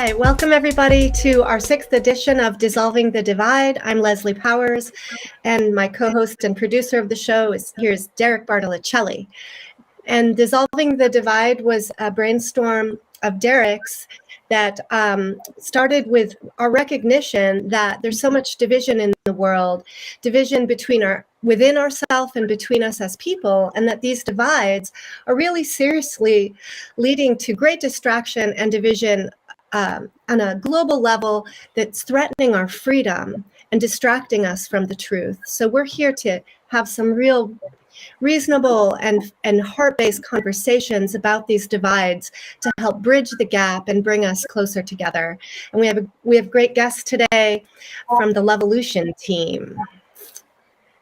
right, welcome everybody to our 6th edition of Dissolving the Divide. I'm Leslie Powers, and my co-host and producer of the show is Derek Bartolacelli. And Dissolving the Divide was a brainstorm of Derek's that started with our recognition that there's so much division in the world, division within ourselves and between us as people, and that these divides are really seriously leading to great distraction and division on a global level that's threatening our freedom and distracting us from the truth. So we're here to have some real reasonable and heart-based conversations about these divides to help bridge the gap and bring us closer together. And we have great guests today from the Luv-A-Lution team.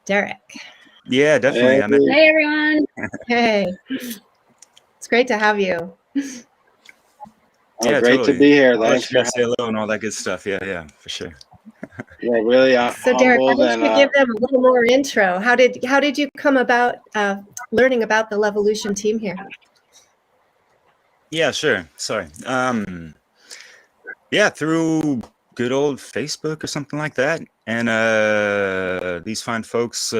Derek. Yeah, definitely. Hey everyone. Hey. It's great to have you. Yeah, great totally. to be here. I'll Thanks let you for guys say hello and all that good stuff. Yeah, for sure. Yeah, really So Derek, why don't you give them a little more intro? How did you come about learning about the Luv-A-Lution team here? Yeah, sure. Sorry. Yeah, through good old Facebook or something like that. And these fine folks,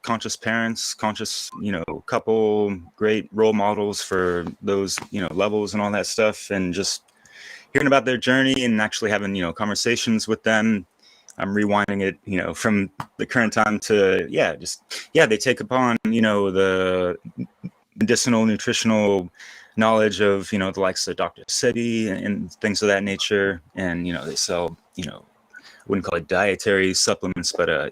conscious parents, conscious, couple, great role models for those, levels and all that stuff, and just hearing about their journey and actually having, conversations with them. I'm rewinding it, from the current time to, they take upon, the medicinal, nutritional knowledge of, the likes of Dr. Sebi and things of that nature. And, they sell, I wouldn't call it dietary supplements, but I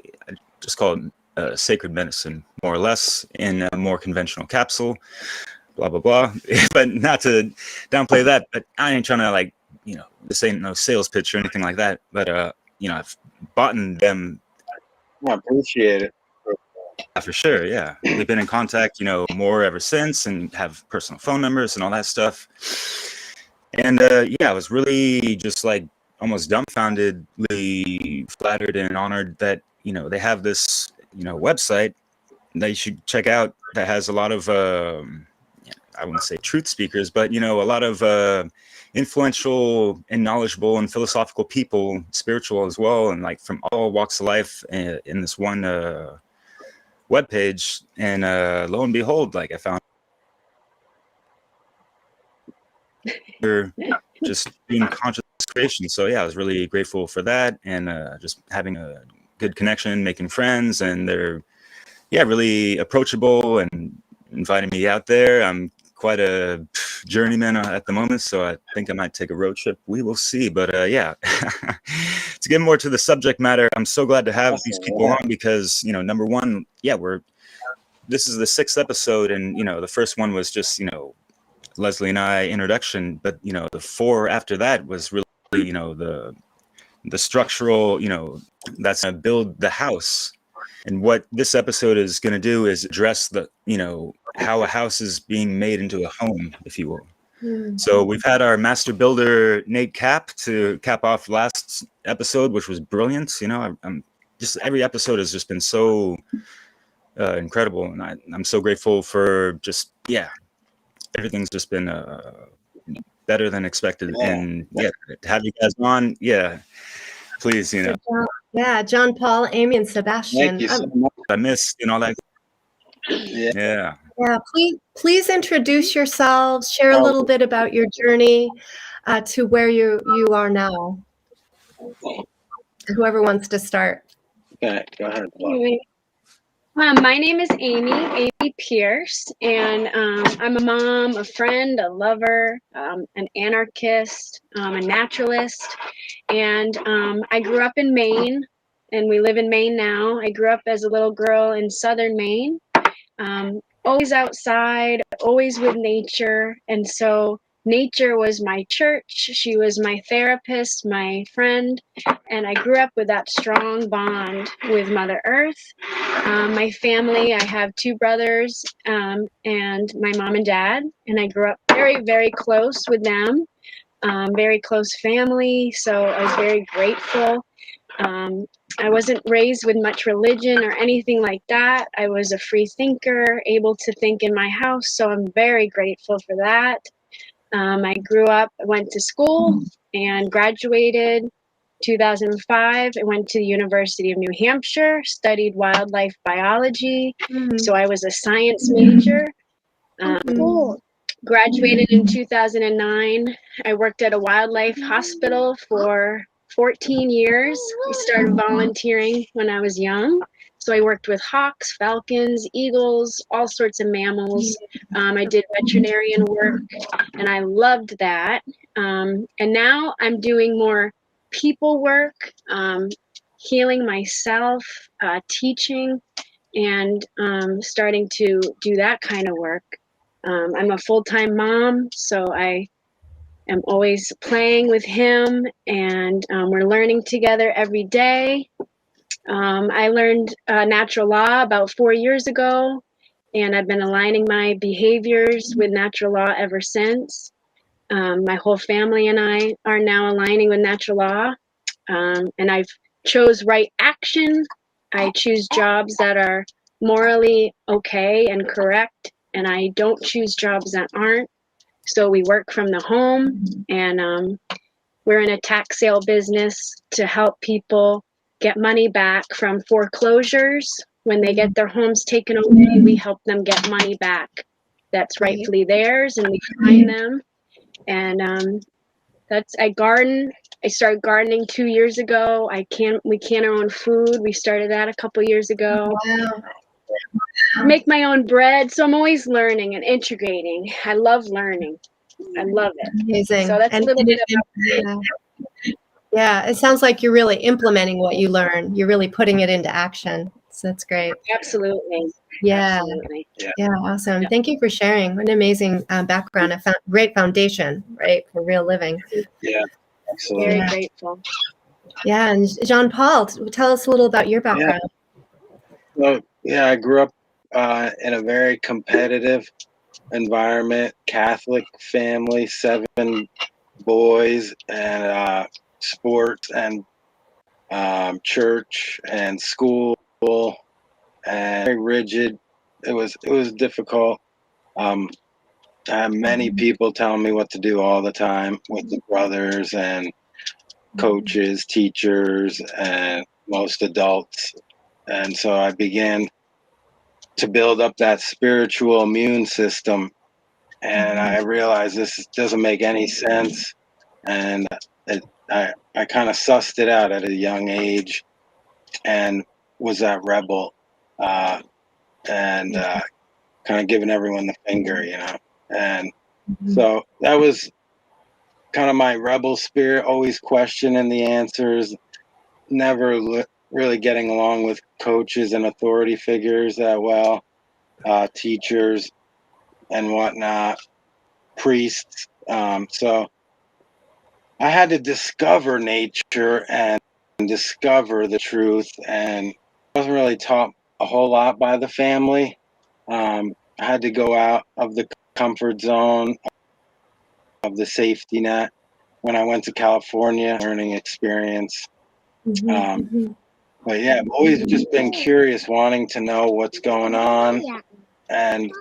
just call it sacred medicine, more or less, in a more conventional capsule, blah, blah, blah. But not to downplay that, but I ain't trying to this ain't no sales pitch or anything like that. But, I've bought them. I appreciate it. For sure, yeah. We've been in contact, more ever since, and have personal phone numbers and all that stuff. And I was really just almost dumbfoundedly flattered and honored that, they have this, website that you should check out that has a lot of, I wouldn't say truth speakers, but, a lot of influential and knowledgeable and philosophical people, spiritual as well, and from all walks of life in this one webpage. And lo and behold, I found just being conscious creation. So yeah, I was really grateful for that, and just having a good connection, making friends, and they're really approachable and inviting me out there. I'm quite a journeyman at the moment, so I think I might take a road trip. We will see. But to get more to the subject matter, I'm so glad to have these people on because, number one, this is the 6th episode, and, the first one was just, Leslie and I introduction, but, the 4 after that was really, the structural, that's going to build the house. And what this episode is going to do is address the, how a house is being made into a home, if you will. Mm-hmm. So we've had our master builder, Nate Cap, to cap off last episode, which was brilliant. I'm just, every episode has just been so incredible. And I'm so grateful for just, everything's just been better than expected. Yeah. And to have you guys on, please, So John Paul, Amy, and Sebastian. Thank you so much. I missed all that. Yeah. Please introduce yourselves. Share a little bit about your journey to where you are now. Whoever wants to start. Okay, go ahead. My name is Amy Pierce, and I'm a mom, a friend, a lover, an anarchist, a naturalist, and I grew up in Maine, and we live in Maine now. I grew up as a little girl in southern Maine, always outside, always with nature, and so nature was my church. She was my therapist, my friend, and I grew up with that strong bond with Mother Earth. My family, I have 2 brothers and my mom and dad, and I grew up very, very close with them, very close family, so I was very grateful. I wasn't raised with much religion or anything like that. I was a free thinker, able to think in my house, so I'm very grateful for that. I grew up, went to school, and graduated 2005. I went to the University of New Hampshire, studied wildlife biology. So I was a science major. Graduated in 2009. I worked at a wildlife hospital for 14 years. I started volunteering when I was young. So I worked with hawks, falcons, eagles, all sorts of mammals. I did veterinarian work and I loved that. And now I'm doing more people work, healing myself, teaching, and starting to do that kind of work. I'm a full-time mom, so I am always playing with him, and we're learning together every day. I learned natural law about 4 years ago, and I've been aligning my behaviors with natural law ever since. My whole family and I are now aligning with natural law, and I've chose right action. I choose jobs that are morally okay and correct, and I don't choose jobs that aren't. So we work from the home, and we're in a tax sale business to help people get money back from foreclosures. When they get their homes taken away, we help them get money back that's rightfully theirs, and we find them. And I garden. I started gardening 2 years ago. We can our own food. We started that a couple years ago. Wow. Make my own bread. So I'm always learning and integrating. I love learning. I love it. Amazing. So that's a little bit about yeah, it sounds like you're really implementing what you learn. You're really putting it into action. So that's great. Absolutely. Yeah. Absolutely. Yeah, awesome. Yeah. Thank you for sharing. What an amazing background, a great foundation, right, for real living. Yeah, absolutely. Very Yeah. grateful. Yeah, and Jean-Paul, tell us a little about your background. Well, yeah, I grew up in a very competitive environment, Catholic family, 7 boys, and sports and church and school, and very rigid. It was difficult. I had many people telling me what to do all the time with the brothers and coaches, teachers, and most adults. And so I began to build up that spiritual immune system. And I realized this doesn't make any sense. And I kind of sussed it out at a young age and was that rebel and kind of giving everyone the finger, you know. And so that was kind of my rebel spirit, always questioning the answers, never really getting along with coaches and authority figures that well, teachers and whatnot, priests. So I had to discover nature and discover the truth, and I wasn't really taught a whole lot by the family. I had to go out of the comfort zone, of the safety net. When I went to California, learning experience. But yeah, I've always just been curious, wanting to know what's going on, and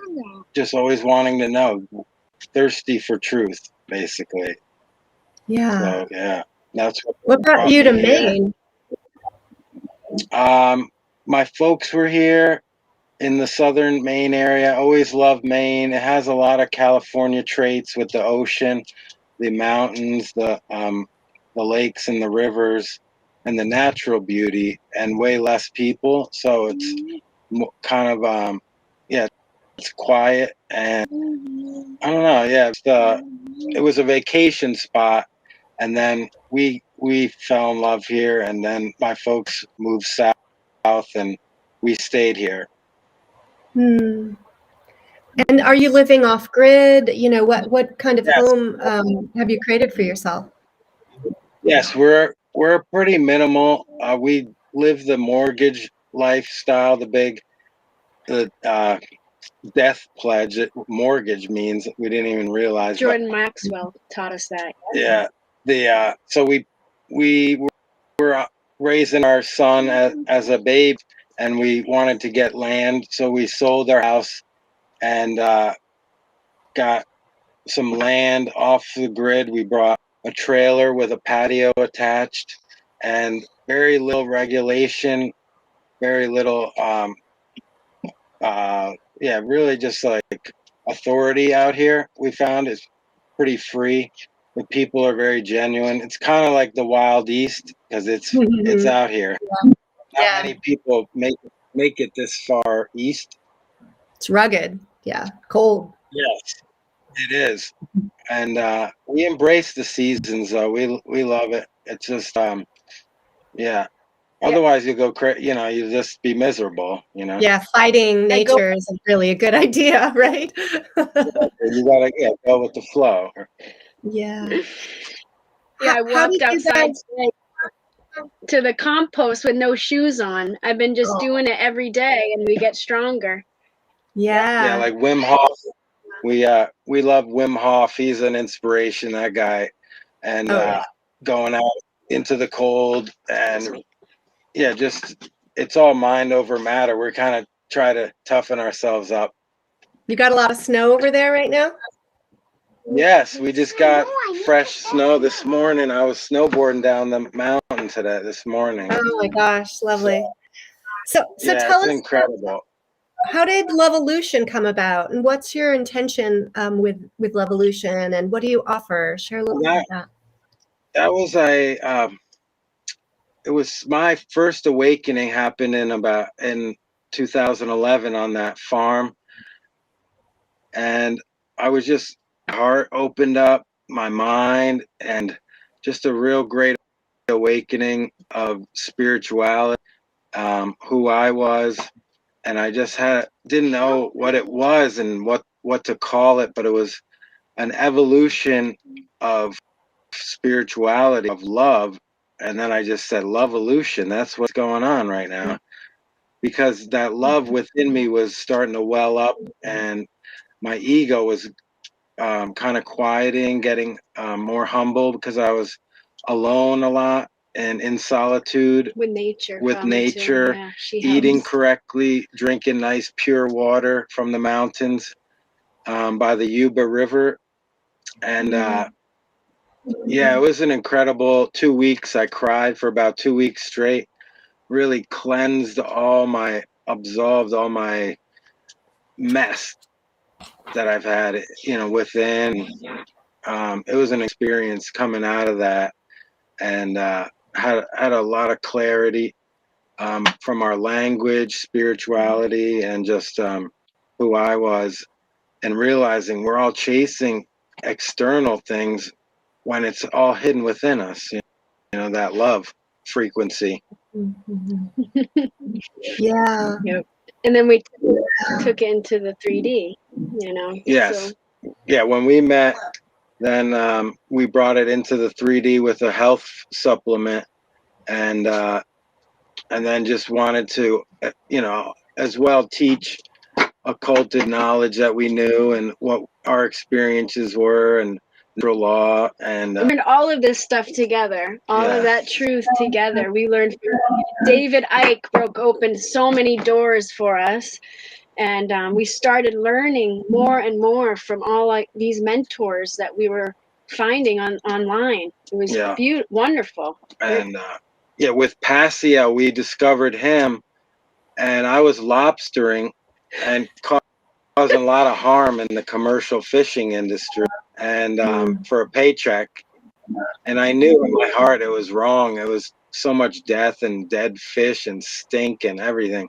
just always wanting to know, thirsty for truth, basically. Yeah. So yeah, that's What brought you to Maine? My folks were here in the southern Maine area. Always loved Maine. It has a lot of California traits with the ocean, the mountains, the lakes and the rivers, and the natural beauty, and way less people. So it's kind of yeah, it's quiet, and I don't know. Yeah, it was a vacation spot, and then we fell in love here, and then my folks moved south, and we stayed here. And are you living off grid? You know, what kind of home have you created for yourself? Yes, we're pretty minimal. We live the mortgage lifestyle, the death pledge that mortgage means. We didn't even realize. Jordan Maxwell taught us that. Yeah. So we were raising our son as a babe, and we wanted to get land, so we sold our house and got some land off the grid. We brought a trailer with a patio attached, and very little regulation, very little, yeah, really just like authority out here. We found is pretty free. The people are very genuine. It's kind of like the Wild East because it's out here. Not many people make it this far east. It's rugged. Yeah. Cold. Yes, it is. And we embrace the seasons though. We love it. It's just yeah. Otherwise you go you just be miserable, Yeah. Fighting nature isn't really a good idea, right? You gotta go with the flow. Yeah. Yeah, I How walked did you outside guys? today to the compost with no shoes on. I've been just doing it every day, and we get stronger. Yeah, Yeah. like Wim Hof. We love Wim Hof. He's an inspiration, that guy. And going out into the cold and just it's all mind over matter. We're kind of try to toughen ourselves up. You got a lot of snow over there right now? Yes, we just got fresh snow this morning. I was snowboarding down the mountain this morning. Oh my gosh, lovely. So Yeah, tell it's us, incredible. how did Luv-A-Lution come about, and what's your intention with Luv-A-Lution, and what do you offer? Share a little bit of that. That was it was my first awakening happened in 2011 on that farm, and I was just heart opened up, my mind, and just a real great awakening of spirituality, who I was, and I just didn't know what it was and what to call it, but it was an evolution of spirituality, of love. And then I just said Luv-A-Lution. That's what's going on right now, because that love within me was starting to well up, and my ego was kind of quieting, getting more humble, because I was alone a lot and in solitude With nature. Yeah, eating correctly, drinking nice pure water from the mountains by the Yuba River. And yeah, it was an incredible 2 weeks. I cried for about 2 weeks straight, really absolved all my mess that I've had, within. It was an experience coming out of that, and had a lot of clarity from our language, spirituality, and just who I was, and realizing we're all chasing external things when it's all hidden within us. That love frequency. Yeah. Yep. And then we took it into the 3D, Yes. So. Yeah, when we met, then we brought it into the 3D with a health supplement, and then just wanted to, as well teach occulted knowledge that we knew and what our experiences were, and natural law, and we learned all of this stuff together, all of that truth together. We learned David Icke broke open so many doors for us, and we started learning more and more from all these mentors that we were finding online. It was wonderful. And with Passia, we discovered him, and I was lobstering and causing a lot of harm in the commercial fishing industry, and for a paycheck. And I knew in my heart it was wrong. It was so much death and dead fish and stink and everything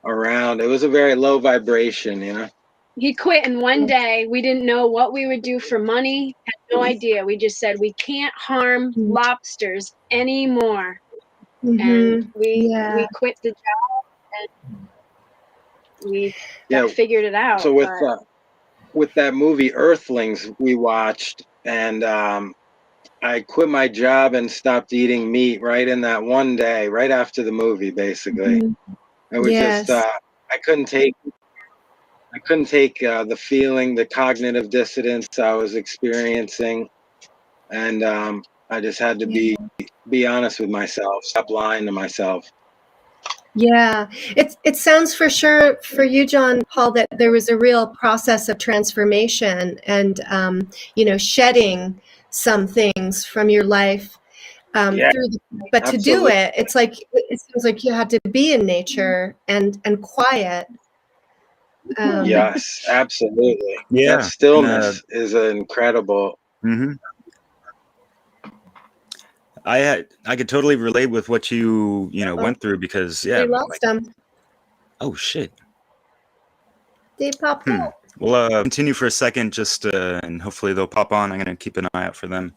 around. It was a very low vibration. He quit in one day. We didn't know what we would do for money. Had no idea. We just said we can't harm lobsters anymore. And we quit the job, and we figured it out. So with that movie Earthlings we watched, and I quit my job and stopped eating meat right in that one day, right after the movie, basically. It was just I couldn't take the feeling, the cognitive dissonance I was experiencing, and I just had to be honest with myself, stop lying to myself. Yeah, it sounds for sure for you, John Paul, that there was a real process of transformation and shedding some things from your life Yeah, but to do absolutely. it, it's like it seems like you had to be in nature and quiet. Yes, absolutely. That Yeah. And stillness is incredible. I could totally relate with what you went through because We lost them. Oh shit. They popped out. We'll continue for a second, just and hopefully they'll pop on. I'm gonna keep an eye out for them.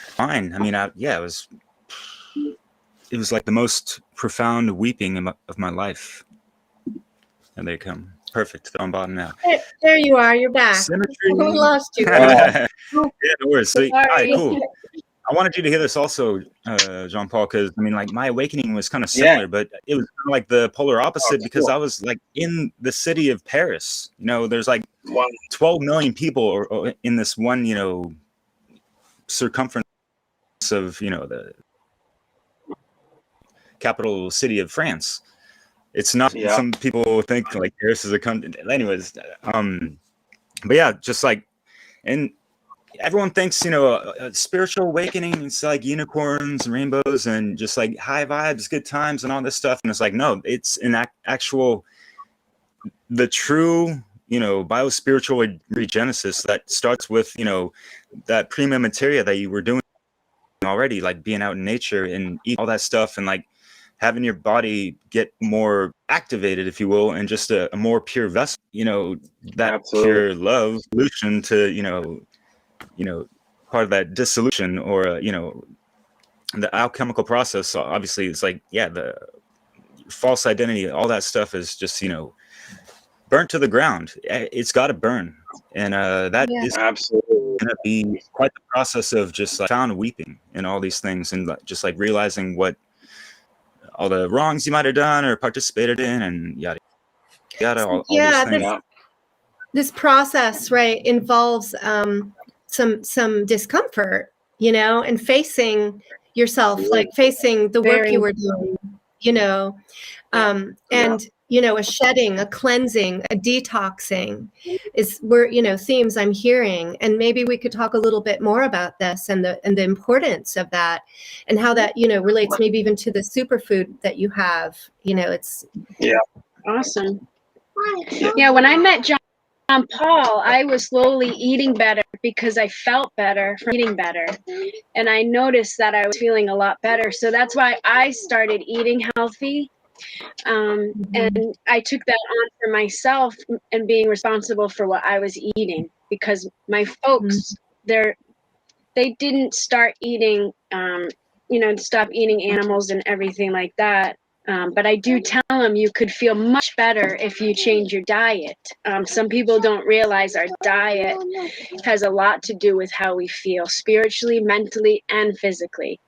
Fine. I mean, it was like the most profound weeping of my life. And they come. Perfect. They're on bottom now. There you are. You're back. Symmetry. We lost you. Yeah, no worries. So, all Sorry. right, cool. I wanted you to hear this also, Jean Paul, because I mean, like my awakening was kind of similar, but it was kind of like the polar opposite because I was like in the city of Paris. There's like 12 million people in this one, circumference of, the capital city of France. It's not. Some people think like Paris is a country. Anyways, but yeah, just like, and everyone thinks, a spiritual awakening, it's like unicorns and rainbows and just like high vibes, good times and all this stuff. And it's like, no, it's an actual, the true, biospiritual regenesis that starts with, that prima materia that you were doing already, like being out in nature and eat all that stuff and like having your body get more activated, if you will, and just a more pure vessel, that pure Luv-A-Lution to, part of that dissolution or, the alchemical process. So obviously it's like, yeah, the false identity, all that stuff is just, burnt to the ground. It's got to burn. And that is absolutely going to be quite the process of just like profound weeping and all these things. And just like realizing what all the wrongs you might have done or participated in and yada, yada, all these things. This process, right, involves some discomfort, and facing yourself, like facing the work you were doing, and a shedding, a cleansing, a detoxing themes I'm hearing. And maybe we could talk a little bit more about this and the importance of that and how that relates maybe even to the superfood that you have. It's Awesome. Yeah, when I met John Paul, I was slowly eating better because I felt better from eating better. And I noticed that I was feeling a lot better. So that's why I started eating healthy. And I took that on for myself and being responsible for what I was eating, because my folks, they didn't start eating, stop eating animals and everything like that. But I do tell them you could feel much better if you change your diet. Some people don't realize our diet has a lot to do with how we feel spiritually, mentally, and physically.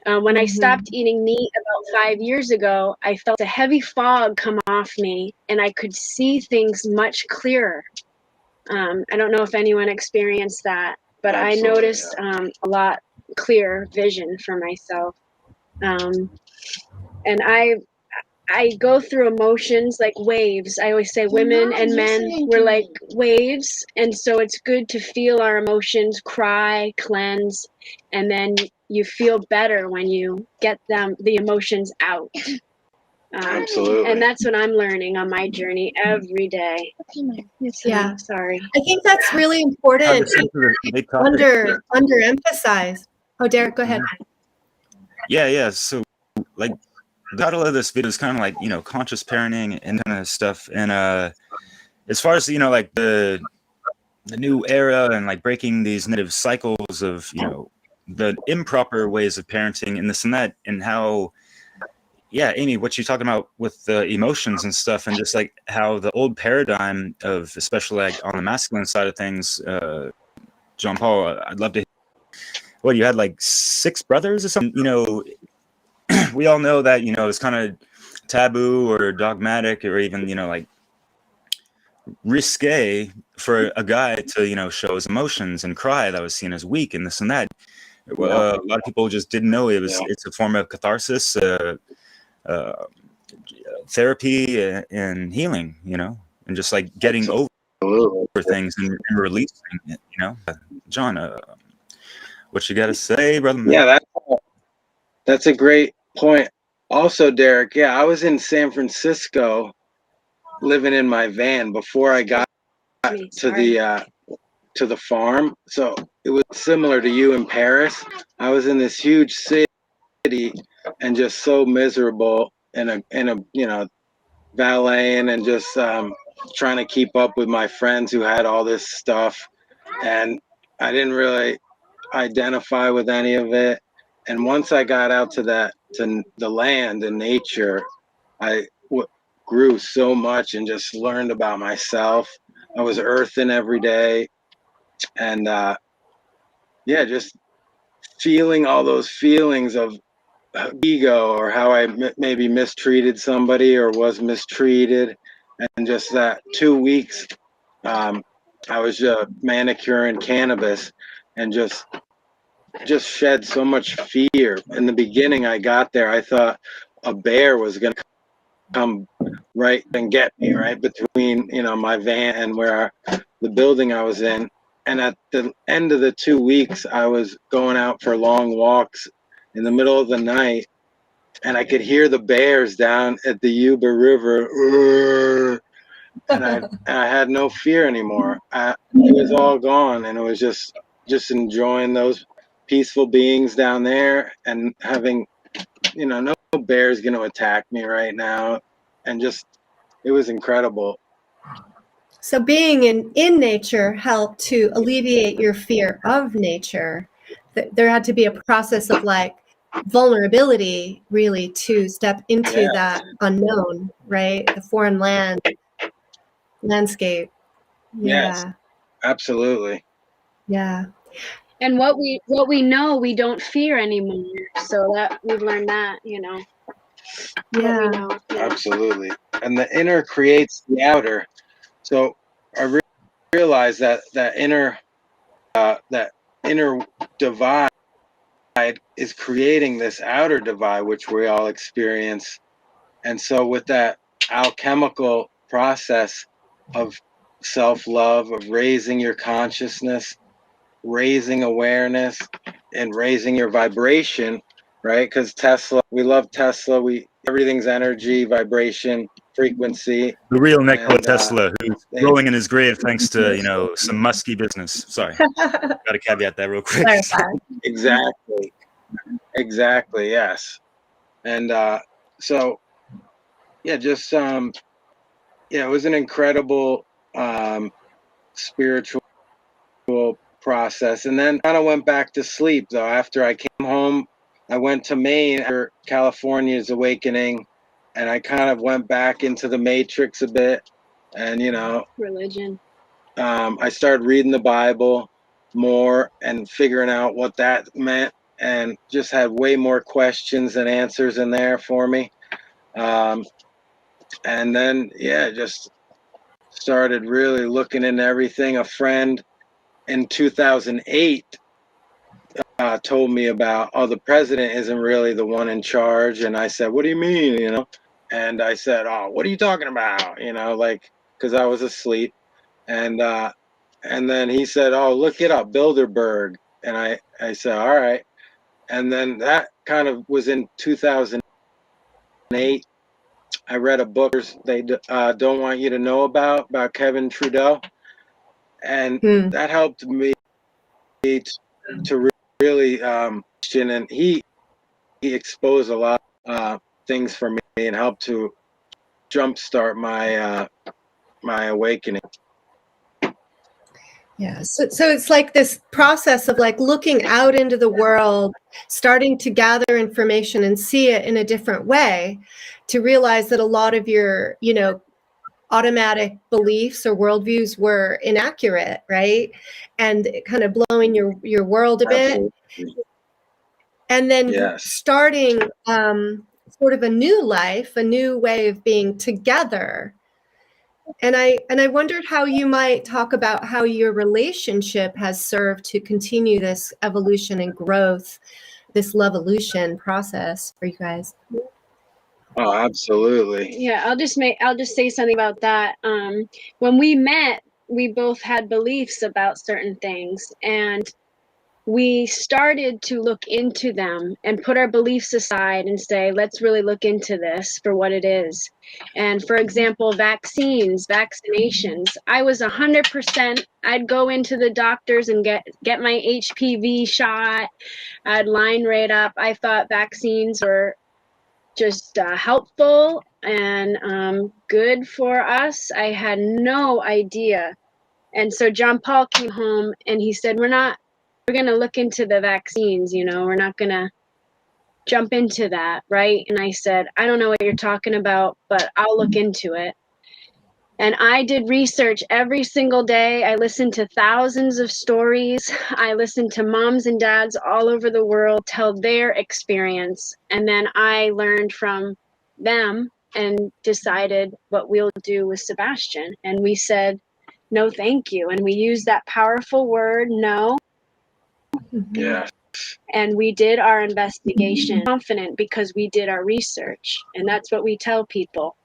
When I stopped eating meat about 5 years ago, I felt a heavy fog come off me and I could see things much clearer. I don't know if anyone experienced that, but I noticed a lot clearer vision for myself. And I go through emotions like waves. I always say women and men, we're like waves. And so it's good to feel our emotions, cry, cleanse, and then you feel better when you get the emotions out. Absolutely. And that's what I'm learning on my journey every day. Yeah. Sorry. I think that's really important. Underemphasized. Oh, Derek, go ahead. Yeah. So like the title of this video is kind of like, conscious parenting and kind of stuff. And as far as, like the new era and like breaking these negative cycles of, the improper ways of parenting and this and that, and how, yeah, Amy, what you're talking about with the emotions and stuff, and just like how the old paradigm of, especially like on the masculine side of things, John Paul, I'd love to hear, what, you had like 6 brothers or something, we all know that, it's kind of taboo or dogmatic or even, like risque for a guy to, show his emotions and cry. That was seen as weak and this and that. A lot of people just didn't know it's a form of catharsis, therapy and healing, you know, and just like getting over things and releasing it, you know. John, what you got to say, brother? Yeah, that's a great point. Also, Derek, yeah, I was in San Francisco living in my van before I got to the farm. So it was similar to you in Paris. I was in this huge city and just so miserable in a you know, valeting and just trying to keep up with my friends who had all this stuff, and I didn't really identify with any of it. And once I got out to the land and nature, I grew so much and just learned about myself. I was earthing every day, and yeah, just feeling all those feelings of ego, or how I maybe mistreated somebody or was mistreated. And just that 2 weeks, I was manicuring cannabis and just shed so much fear. In the beginning, I got there, I thought a bear was going to come right and get me right between, you know, my van and where the building I was in. And at the end of the 2 weeks, I was going out for long walks in the middle of the night, and I could hear the bears down at the Yuba River. And I had no fear anymore. It was all gone, and it was just enjoying those peaceful beings down there, and having, you know, no bear's going to attack me right now. And just, it was incredible. So being in nature helped to alleviate your fear of nature. There had to be a process of like vulnerability, really, to step into that unknown, right? The foreign landscape. Yeah. Yes, absolutely. Yeah. And what we know, we don't fear anymore. So that we've learned that, you know. Yeah. We know. Absolutely. And the inner creates the outer. So I realized that inner divide is creating this outer divide, which we all experience. And so with that alchemical process of self-love, of raising your consciousness, raising awareness, and raising your vibration, right? Because Tesla, we love Tesla. Everything's energy, vibration, frequency. The real Nikola Tesla, who's rolling in his grave thanks to, you know, some musky business. Sorry, got to caveat that real quick. Exactly. Yes. And so, yeah, just yeah, it was an incredible spiritual process. And then kind of went back to sleep, though. After I came home, I went to Maine after California's awakening, and I kind of went back into the matrix a bit. And, you know, Religion. I started reading the Bible more and figuring out what that meant, and just had way more questions than answers in there for me. And then, yeah, just started really looking into everything. A friend in 2008 told me about, oh, the president isn't really the one in charge. And I said, what do you mean, you know? And I said, oh, what are you talking about? You know, like, because I was asleep. And then he said, oh, look it up, Bilderberg. And I said, all right. And then that kind of was in 2008. I read a book they don't want you to know about Kevin Trudeau. And that helped me to really and he exposed a lot of things for me and helped to jumpstart my my awakening. Yeah. So it's like this process of like looking out into the world, starting to gather information and see it in a different way, to realize that a lot of your, you know, automatic beliefs or worldviews were inaccurate, right? And kind of blowing your world a bit. Absolutely. And then starting sort of a new life, a new way of being together. And I wondered how you might talk about how your relationship has served to continue this evolution and growth, this Luv-A-Lution process for you guys. Oh, absolutely. Yeah, I'll just say something about that. When we met, we both had beliefs about certain things, and we started to look into them and put our beliefs aside and say, let's really look into this for what it is. And for example, vaccinations, I was 100%, I'd go into the doctors and get my HPV shot. I'd line right up. I thought vaccines were just helpful and good for us. I had no idea. And so John Paul came home and he said, we're going to look into the vaccines, we're not going to jump into that, right? And I said, I don't know what you're talking about, but I'll look into it. And I did research every single day. I listened to thousands of stories. I listened to moms and dads all over the world tell their experience. And then I learned from them and decided what we'll do with Sebastian. And we said, no, thank you. And we used that powerful word, no. Yeah. And we did our investigation, confident because we did our research. And that's what we tell people.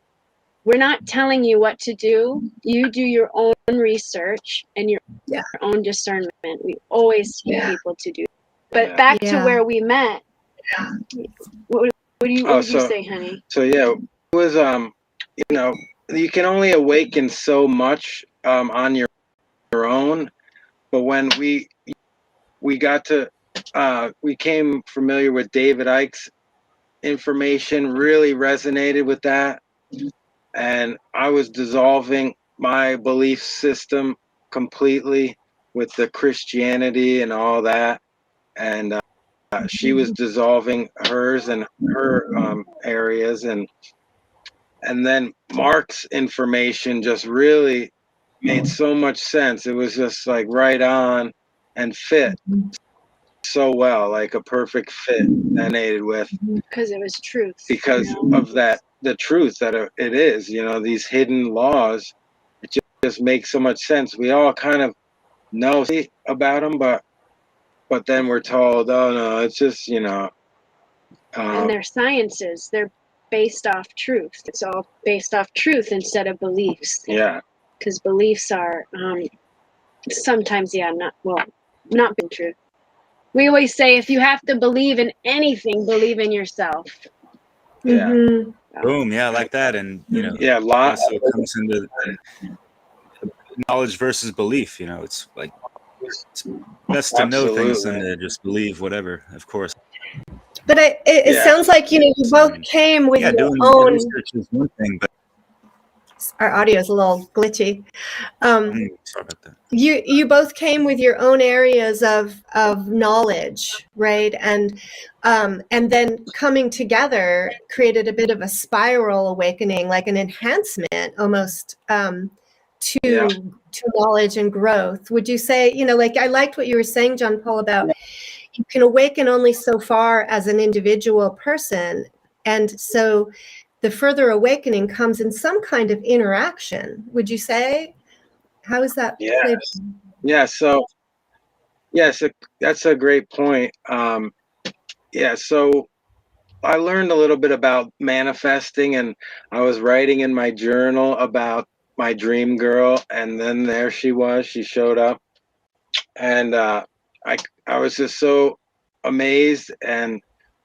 We're not telling you what to do. You do your own research and your own discernment. We always tell people to do. But back to where we met. What would you say, honey? So yeah, it was you can only awaken so much on your own, but when we got to we came familiar with David Icke's information, really resonated with that. And I was dissolving my belief system completely with the Christianity and all that. And she was dissolving hers and her areas. And then Mark's information just really made so much sense. It was just like right on and fit so well, like a perfect fit resonated with. Because it was truth. Because of that, the truth that it is, these hidden laws, it just makes so much sense. We all kind of know about them, but then we're told, oh no, it's just, and they're sciences. They're based off truth. It's all based off truth instead of beliefs. Yeah. Because beliefs are sometimes, not being true. We always say, if you have to believe in anything, believe in yourself. Yeah. Mm-hmm. Boom. Yeah, I like that. And, lots. Also comes into knowledge versus belief. It's like, it's best to know things than to just believe whatever, of course. But it sounds like, you both came with your doing own. research is one thing, but our audio is a little glitchy. sorry about that. You both came with your own areas of knowledge, right? And then coming together created a bit of a spiral awakening, like an enhancement almost to knowledge and growth. Would you say, like I liked what you were saying, John Paul, about you can awaken only so far as an individual person, and so the further awakening comes in some kind of interaction. Would you say? How is that? Yeah. So, that's a great point. So I learned a little bit about manifesting, and I was writing in my journal about my dream girl, and then there she was. She showed up, and I was just so amazed, and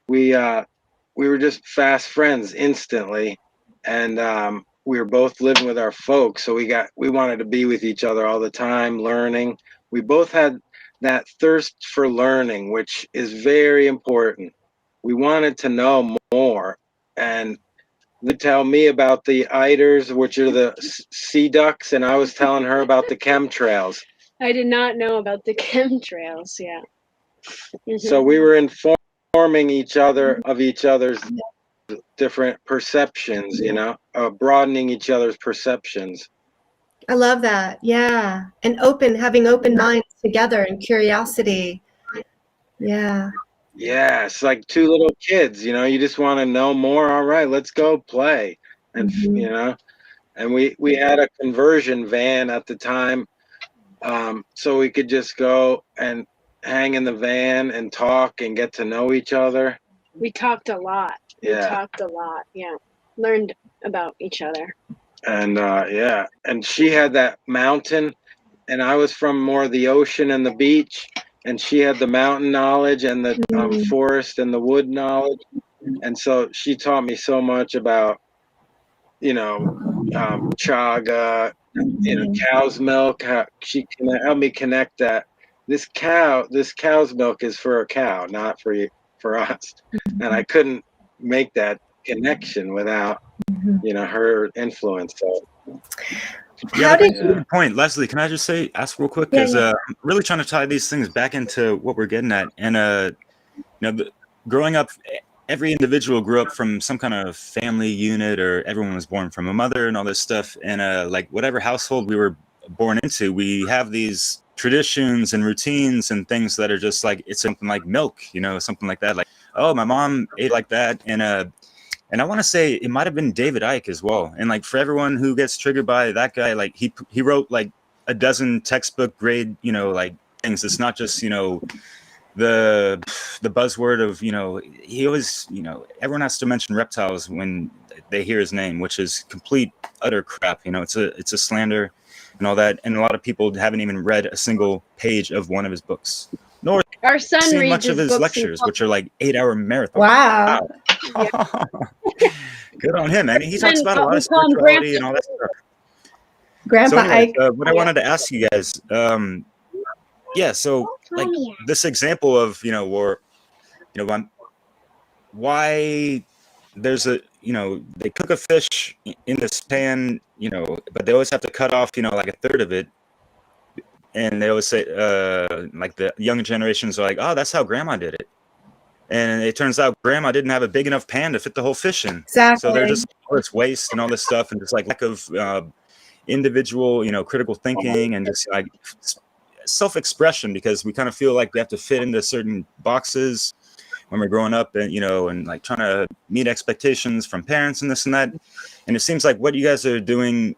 we were just fast friends instantly, and we were both living with our folks, so we wanted to be with each other all the time, learning. We both had that thirst for learning, which is very important. We wanted to know more, and they tell me about the eiders, which are the sea ducks, and I was telling her about the chemtrails. I did not know about the chemtrails. Yeah. Mm-hmm. So we were informing each other of each other's different perceptions, broadening each other's perceptions. I love that. Yeah. And having open minds together and curiosity. Yeah. Yeah. It's like two little kids, you just want to know more. All right, let's go play. And, and we had a conversion van at the time. So we could just go and hang in the van and talk and get to know each other. We talked a lot. Yeah. We talked a lot. Yeah. learned about each other. And yeah, and she had that mountain, and I was from more the ocean and the beach, and she had the mountain knowledge and the forest and the wood knowledge. And so she taught me so much about, chaga, cow's milk. How she can help me connect that this cow's milk is for a cow, not for us. And I couldn't make that connection without, her influence. So Yeah, How that's did a good point. Leslie, can I just ask real quick? Because I'm really trying to tie these things back into what we're getting at. And, growing up, every individual grew up from some kind of family unit, or everyone was born from a mother and all this stuff. And like whatever household we were born into, we have these traditions and routines and things that are just like, it's something like milk, something like that. Like, oh, my mom ate like that. And I want to say it might have been David Icke as well. And like for everyone who gets triggered by that guy, like he wrote like a dozen textbook grade, like things. It's not just, the buzzword of, he always, everyone has to mention reptiles when they hear his name, which is complete utter crap. It's a slander and all that. And a lot of people haven't even read a single page of one of his books, nor Our son seen reads much of his books lectures, which are like 8-hour marathons. Wow. Good on him, man. He talks about a lot of We call him spirituality Grandpa. and all that stuff. Grandpa So anyways, Ike. what I wanted to ask you guys, so like this example of, why there's a, they cook a fish in this pan, but they always have to cut off, like a third of it. And they always say, like the younger generations are like, oh, that's how grandma did it. And it turns out grandma didn't have a big enough pan to fit the whole fish in. Exactly. So they're just all this waste and all this stuff, and just like lack of individual, critical thinking, and just like self-expression, because we kind of feel like we have to fit into certain boxes when we're growing up, and and like trying to meet expectations from parents and this and that. And it seems like what you guys are doing,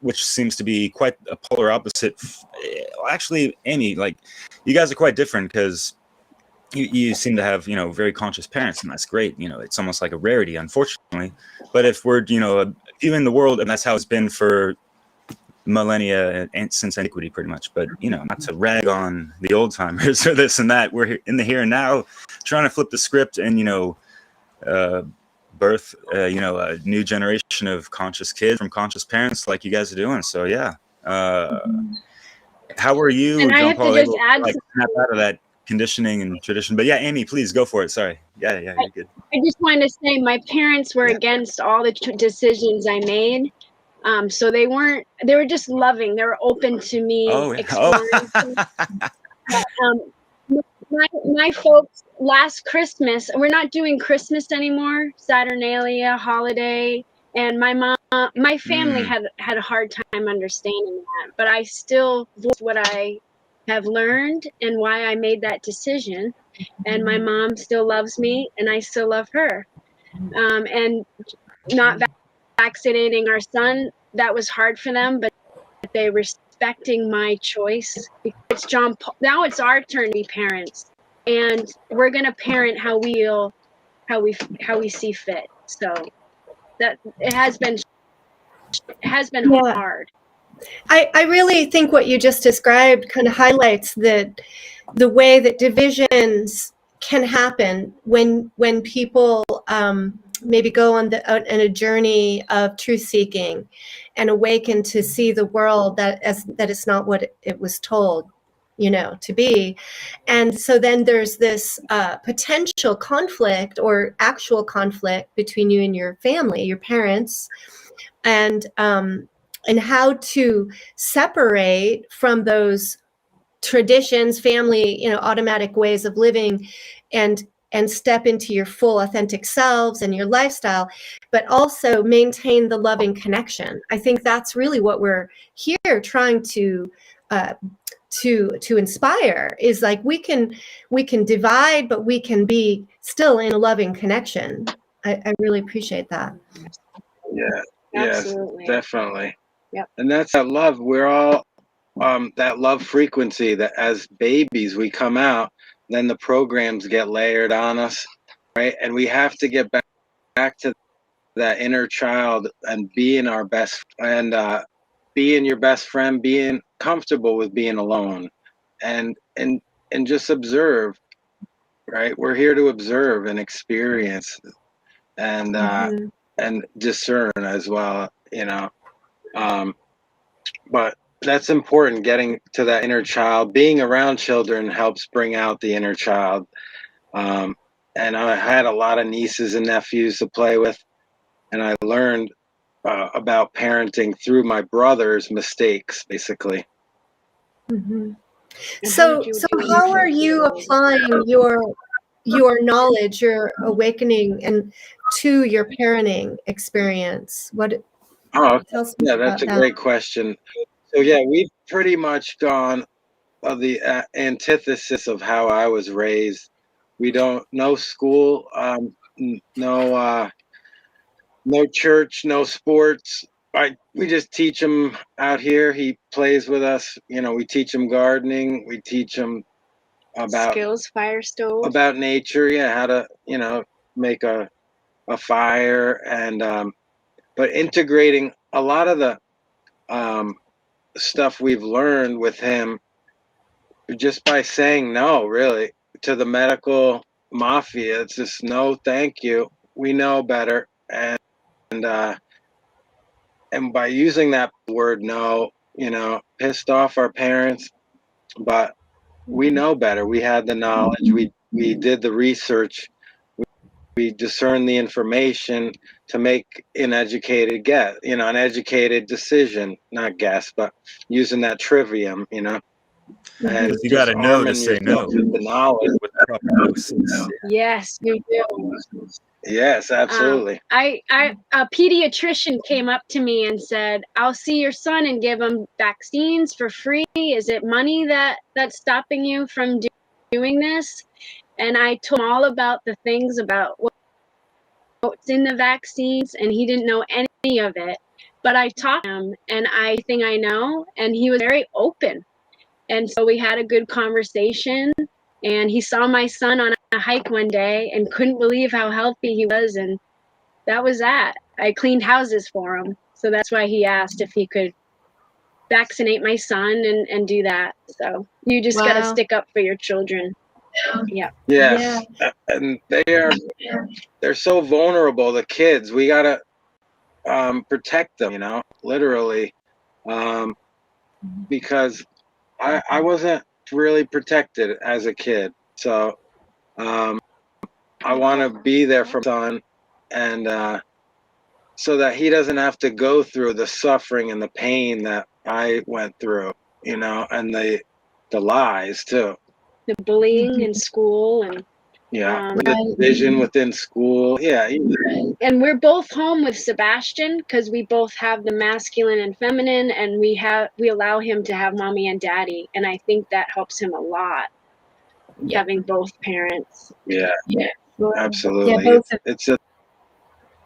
which seems to be quite a polar opposite. Actually, Amy, like you guys are quite different, because you seem to have, very conscious parents, and that's great. It's almost like a rarity, unfortunately. But if we're, viewing the world, and that's how it's been for millennia and since antiquity, pretty much. But, not to rag on the old timers or this and that, we're in the here and now trying to flip the script and, birth, a new generation of conscious kids from conscious parents like you guys are doing. So, yeah. How are you, And I John have Paul, to just able add to snap out of that conditioning and tradition? But yeah, Amy, please go for it. Sorry. Yeah, you're good. I just wanted to say my parents were against all the decisions I made. So they were just loving. They were open to me exploring. My folks, last Christmas, we're not doing Christmas anymore, Saturnalia, holiday. And my family had a hard time understanding that, but I still voiced what I have learned and why I made that decision. And my mom still loves me, and I still love her. And not vaccinating our son, that was hard for them, but they respecting my choice. It's John Paul. Now it's our turn to be parents, and we're gonna parent how we see fit. So that it has been hard. I really think what you just described kind of highlights the way that divisions can happen when people maybe go on a journey of truth seeking and awaken to see the world that it's not what it was told to be. And so then there's this potential conflict or actual conflict between you and your family, your parents, and how to separate from those traditions, family, automatic ways of living, and step into your full authentic selves and your lifestyle, but also maintain the loving connection. I think that's really what we're here trying to inspire, is like we can divide, but we can be still in a loving connection. I really appreciate that. Yeah. Absolutely. Yes, definitely. Yep. And that's that love. We're all that love frequency, that as babies we come out, then the programs get layered on us, right? And we have to get back to that inner child and being our best and being your best friend, being comfortable with being alone, and just observe. Right, we're here to observe and experience, and and discern as well. But that's important. Getting to that inner child, being around children helps bring out the inner child. And I had a lot of nieces and nephews to play with, and I learned about parenting through my brother's mistakes, basically. So how are you applying your knowledge, your awakening, and to your parenting experience? Yeah, that's a great question. So yeah, we've pretty much gone the antithesis of how I was raised. We don't no school, no church, no sports. We just teach him out here. He plays with us. We teach him gardening. We teach him about skills, fire stove, about nature. Yeah, how to make a fire, and but integrating a lot of the stuff we've learned with him just by saying no, really, to the medical mafia. It's just no, thank you. We know better, and by using that word no, pissed off our parents, but we know better. We had the knowledge. We did the research. We discerned the information to make an educated an educated decision, not guess, but using that trivium, and you got to know to say no with the knowledge. with proper doses. Yes, you do. Yes, absolutely. A pediatrician came up to me and said, "I'll see your son and give him vaccines for free. Is it money that's stopping you from doing this?" And I told him all about the things about what's in the vaccines, and he didn't know any of it. But I taught him, and I think I know, and he was very open. And so we had a good conversation, and he saw my son on a hike one day and couldn't believe how healthy he was, and that was that. I cleaned houses for him, so that's why he asked if he could vaccinate my son and do that. So you just got to stick up for your children. Yeah. Yes. Yeah. And they're so vulnerable, the kids. We gotta protect them, literally, because I wasn't really protected as a kid. So I want to be there for my son, and so that he doesn't have to go through the suffering and the pain that I went through, and the lies too. The bullying in school, and the division within school. Yeah. And we're both home with Sebastian because we both have the masculine and feminine, and we allow him to have mommy and daddy, and I think that helps him a lot, having both parents. Yeah. Absolutely. Yeah, it's a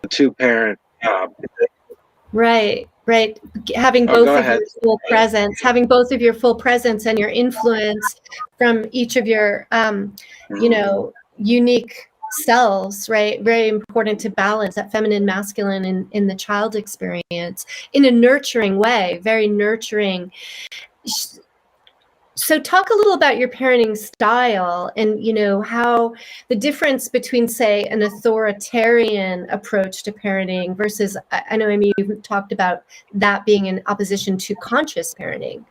two-parent job. Right. Having both of your full presence, and your influence from each of your, unique selves, right? Very important to balance that feminine, masculine in the child experience in a nurturing way, very nurturing. So talk a little about your parenting style and, how the difference between, say, an authoritarian approach to parenting versus, I know, Amy, you've talked about that being in opposition to conscious parenting.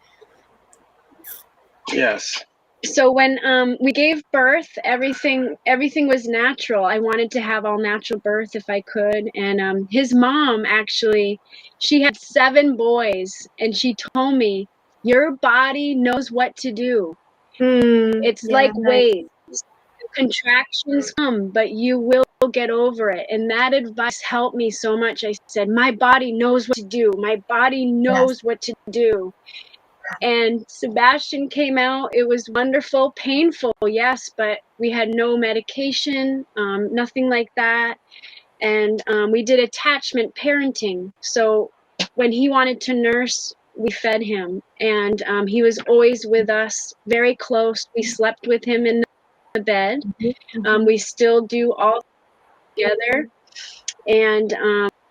Yes. So when we gave birth, everything was natural. I wanted to have all natural birth if I could. And his mom, actually, she had 7 boys, and she told me, your body knows what to do. It's like waves. Contractions come, but you will get over it. And that advice helped me so much. I said, my body knows what to do. My body knows what to do. And Sebastian came out. It was wonderful, painful, yes, but we had no medication, nothing like that. And we did attachment parenting. So when he wanted to nurse, we fed him, and he was always with us, very close. We slept with him in the bed. We still do all together. And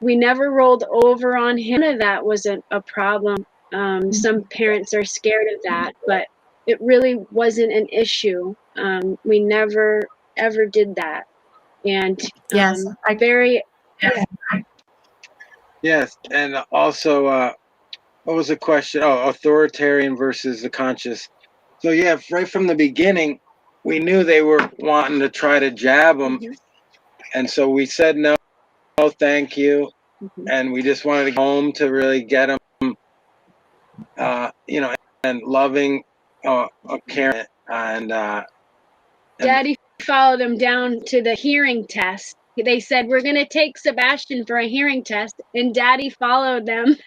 we never rolled over on him. None of that wasn't a problem. Some parents are scared of that, but it really wasn't an issue. We never ever did that. And Yes, very Yes, and also, what was the question? Oh, authoritarian versus the conscious. So yeah, right from the beginning, we knew they were wanting to try to jab him, and so we said no, thank you, and we just wanted to go home to really get him, you know, and loving, caring, and Daddy followed him down to the hearing test. They said, we're going to take Sebastian for a hearing test. And Daddy followed them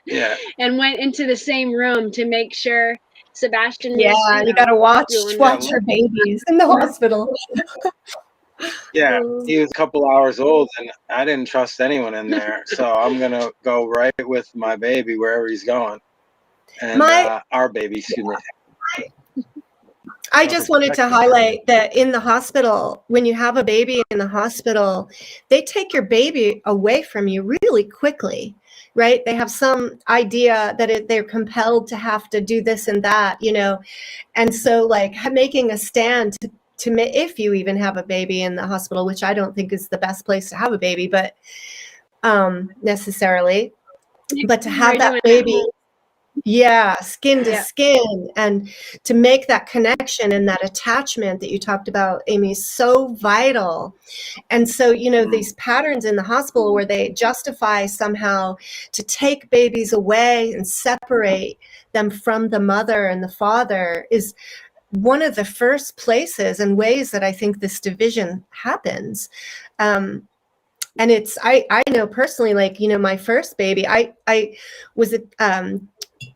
and went into the same room to make sure Sebastian was, you got to watch your babies in the hospital. Yeah, he was a couple hours old, and I didn't trust anyone in there. So I'm going to go right with my baby wherever he's going. And our baby, excuse me. I just wanted to highlight that in the hospital, when you have a baby in the hospital, they take your baby away from you really quickly, right? They have some idea that they're compelled to have to do this and that, you know? And so like making a stand to if you even have a baby in the hospital, which I don't think is the best place to have a baby, but necessarily, but to have that baby, skin to skin, and to make that connection and that attachment that you talked about, Amy, is so vital. And so, you know, these patterns in the hospital where they justify somehow to take babies away and separate them from the mother and the father is one of the first places and ways that I think this division happens. And it's, I know personally, like, you know, my first baby, I was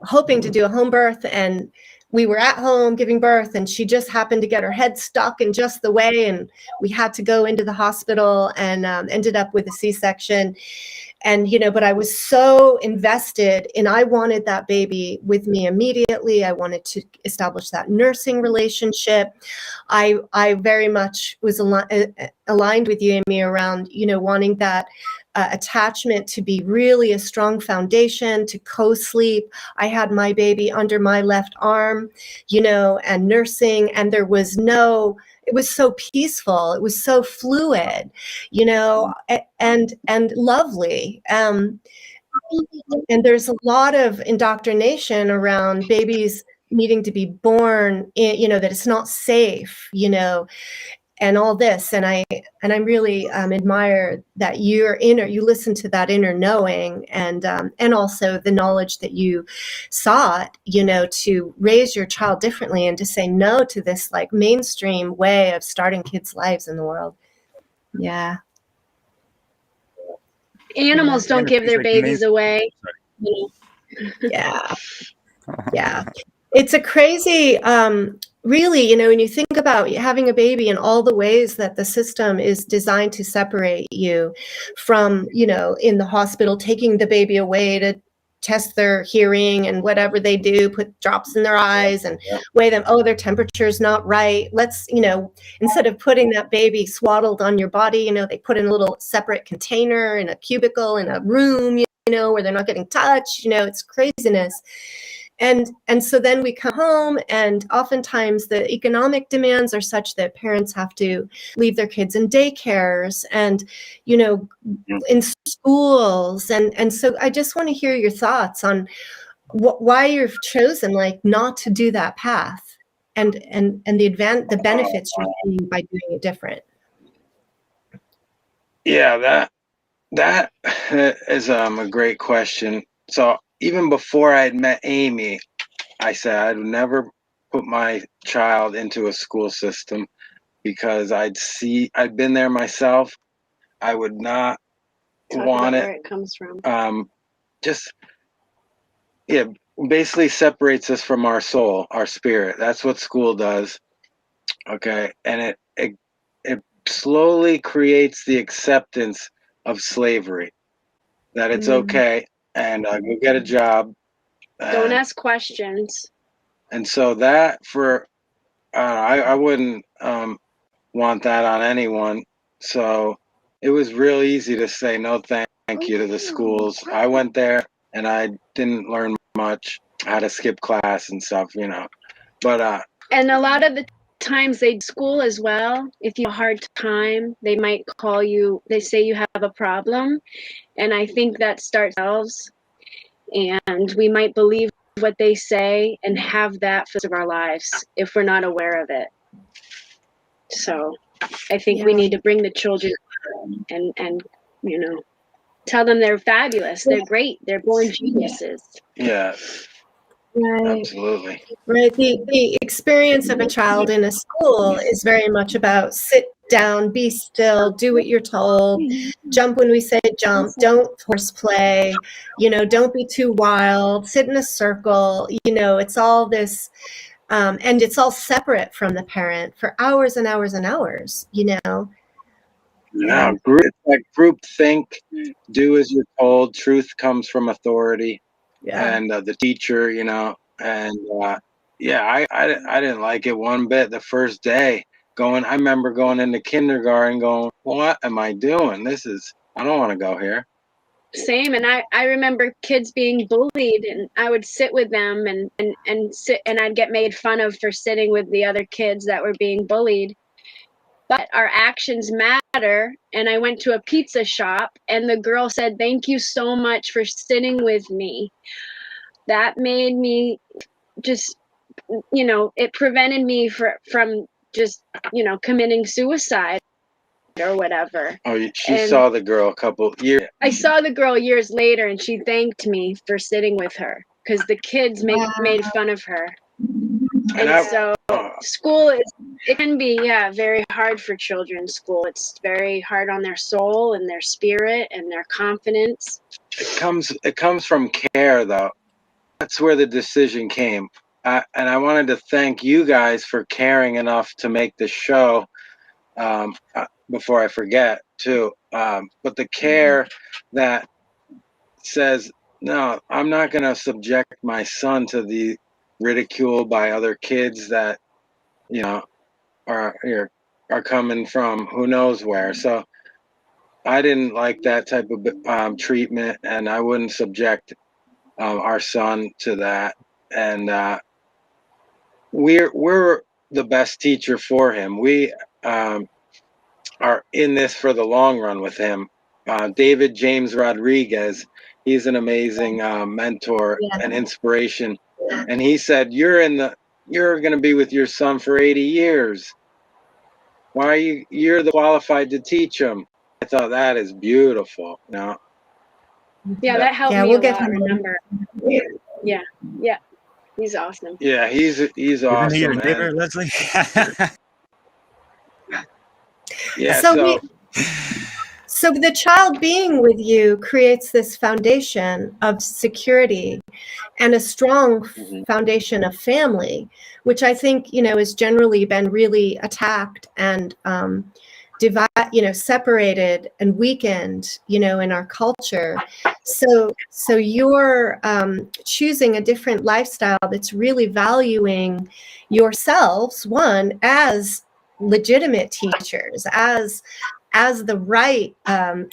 hoping to do a home birth, and we were at home giving birth, and she just happened to get her head stuck in just the way, and we had to go into the hospital, and ended up with a C-section. And, you know, but I was so invested, and I wanted that baby with me immediately. I wanted to establish that nursing relationship. I very much was aligned with you, Amy, around, you know, wanting that attachment to be really a strong foundation, to co-sleep. I had my baby under my left arm, you know, and nursing, and there was no, it was so peaceful. It was so fluid, you know, and lovely. And there's a lot of indoctrination around babies needing to be born in, you know, that it's not safe, you know, and all this. And I really admire that you listen to that inner knowing, and also the knowledge that you sought, you know, to raise your child differently and to say no to this like mainstream way of starting kids' lives in the world. Yeah. Animals don't give their babies away. Yeah. Yeah. It's a crazy, really, you know, when you think about having a baby and all the ways that the system is designed to separate you from, you know, in the hospital, taking the baby away to test their hearing and whatever they do, put drops in their eyes and weigh them. Oh, their temperature's not right. Let's, you know, instead of putting that baby swaddled on your body, you know, they put in a little separate container in a cubicle in a room, you know, where they're not getting touched. You know, it's craziness. And so then we come home, and oftentimes the economic demands are such that parents have to leave their kids in daycares and, you know, in schools. And so I just want to hear your thoughts on why you've chosen like not to do that path, and the benefits you're seeing by doing it different. Yeah, that is a great question. So even before I had met Amy, I said I'd never put my child into a school system because I'd been there myself. I would not want it. Where it comes from. Just, yeah, basically separates us from our soul, our spirit. That's what school does. Okay. And it slowly creates the acceptance of slavery, that it's okay, and go get a job. Don't ask questions. And so that I wouldn't want that on anyone. So it was real easy to say no thank you to the schools. I went there and I didn't learn much. I had to skip class and stuff, you know. But And a lot of the times they school as well. If you have a hard time, they might call you, they say you have a problem. And I think that starts ourselves. And we might believe what they say and have that for the rest of our lives if we're not aware of it. So I think we need to bring the children and you know, tell them they're fabulous, they're great, they're born geniuses. yeah, Right. absolutely. Right. The experience of a child in a school is very much about sit down, be still, do what you're told, jump when we say jump, don't horseplay, you know, don't be too wild, sit in a circle, you know, it's all this, and it's all separate from the parent for hours and hours and hours, you know. Yeah, it's like group think, do as you're told. Truth comes from authority, and the teacher, you know, and yeah, I didn't like it one bit the first day. I remember going into kindergarten, going, what am I doing? I don't want to go here. Same. And I remember kids being bullied, and I would sit with them and sit, and I'd get made fun of for sitting with the other kids that were being bullied. But our actions matter. And I went to a pizza shop and the girl said, "Thank you so much for sitting with me." That made me just, you know, it prevented me from just, you know, committing suicide or whatever. Oh, she saw the girl a couple years. I saw the girl years later and she thanked me for sitting with her because the kids made fun of her. And so school it can be, yeah, very hard for children. School, it's very hard on their soul and their spirit and their confidence. It comes from care, though. That's where the decision came. And I wanted to thank you guys for caring enough to make the show. Before I forget, too. But the care that says, no, I'm not going to subject my son to the ridicule by other kids that, you know, are coming from who knows where. So I didn't like that type of treatment, and I wouldn't subject our son to that. And we're the best teacher for him. We are in this for the long run with him. David James Rodriguez, he's an amazing mentor and inspiration. And he said, you're going to be with your son for 80 years. Why are you're the qualified to teach him? I thought that is beautiful. You know? Yeah, that helped me a lot, remember. Yeah. He's awesome. Yeah, he's awesome. Isn't he your neighbor, Leslie? Yeah. So the child being with you creates this foundation of security and a strong foundation of family, which I think, you know, has generally been really attacked and separated and weakened, you know, in our culture. So you're choosing a different lifestyle that's really valuing yourselves, one, as legitimate teachers, as the